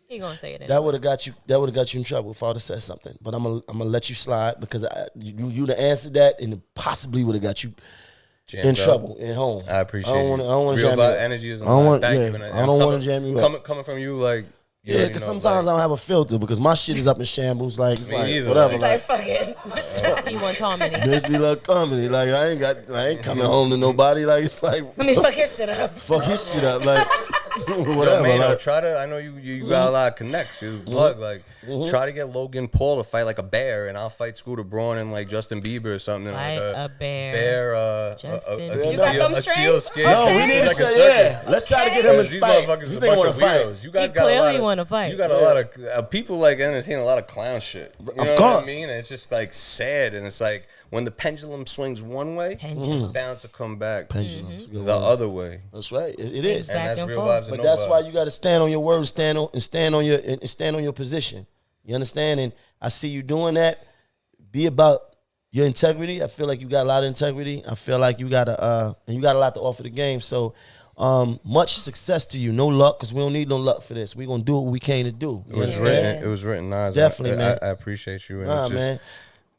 He gonna say it anyway. That would have got you. That would have got you in trouble if I would have said something. But I'm gonna let you slide because you'd have answered that and it possibly would have got you Jammed in up. trouble at home. I appreciate I don't it. want to Real jam you vibe up. energy is I don't want. thank Yeah, you. And I don't want to jam you up. Coming from you, like, you Yeah, already because know, sometimes like, I don't have a filter because my shit is up in shambles. Like it's Me like neither. whatever. It's Like, like, fuck it. He wants harmony. bitch be like comedy. Like I ain't coming home to nobody. Like it's like Let me fuck his shit up. fuck his shit up. Like Yo, whatever. Maino, Like, try to. I know you got a lot of connects. You plug like try to get Logan Paul to fight like a bear, and I'll fight Scooter Braun and like Justin Bieber or something. Like like a bear. A Justin Bieber. steel, You got them a steel strings? skin. no, we Seems need to like a say circus. yeah. Let's try to get him in These fight. motherfuckers This is a nigga bunch want of to fight. weirdos. You guys He got a lot clearly of, wanna fight. You got a lot of people like entertain a lot of clown shit. You know course. what I mean? And it's just like sad, and it's like when the pendulum swings one way, it's bound to come back Pendulums. Good the one. other way. That's right. It is. And Back that's and real forth. vibes and But no that's why vibes. you got to stand on your word, stand on your position. You understand? And I see you doing that. Be about your integrity. I feel like you got a lot of integrity. I feel like you got and you got a lot to offer the game. So much success to you. No luck, because we don't need no luck for this. We're gonna do what we came to do. You It was understand? written. It was written. Nas. Definitely, man. I appreciate you. And Nah, it's just, man.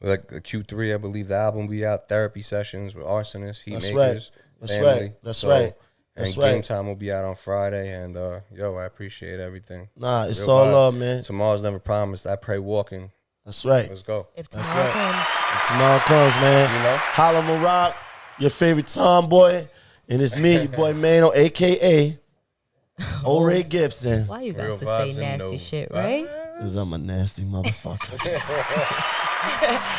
like the Q3, I believe the album will be out. Therapy sessions with arsonists, heat That's makers, right. That's family. right. That's right. And That's Game right. Time will be out on Friday. And yo, I appreciate everything. Nah, it's Real all vibe. love, man. Tomorrow's never promised. I pray walking. That's right. Let's go. If That's tomorrow right. comes, If tomorrow comes, man. You know? Hala Maroc, your favorite tomboy, and it's me, your boy Maino, aka O'Ray Gibson. why you Real guys to say vibes and nasty no shit, vibes. right? Cause I'm a nasty motherfucker.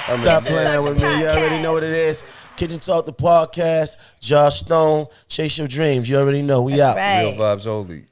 Stop Kitchen playing Talk with me. You already Podcast. know what it is. Kitchen Talk the podcast. Josh Stone. Chase your dreams. You already know. We out. Right. Real vibes only.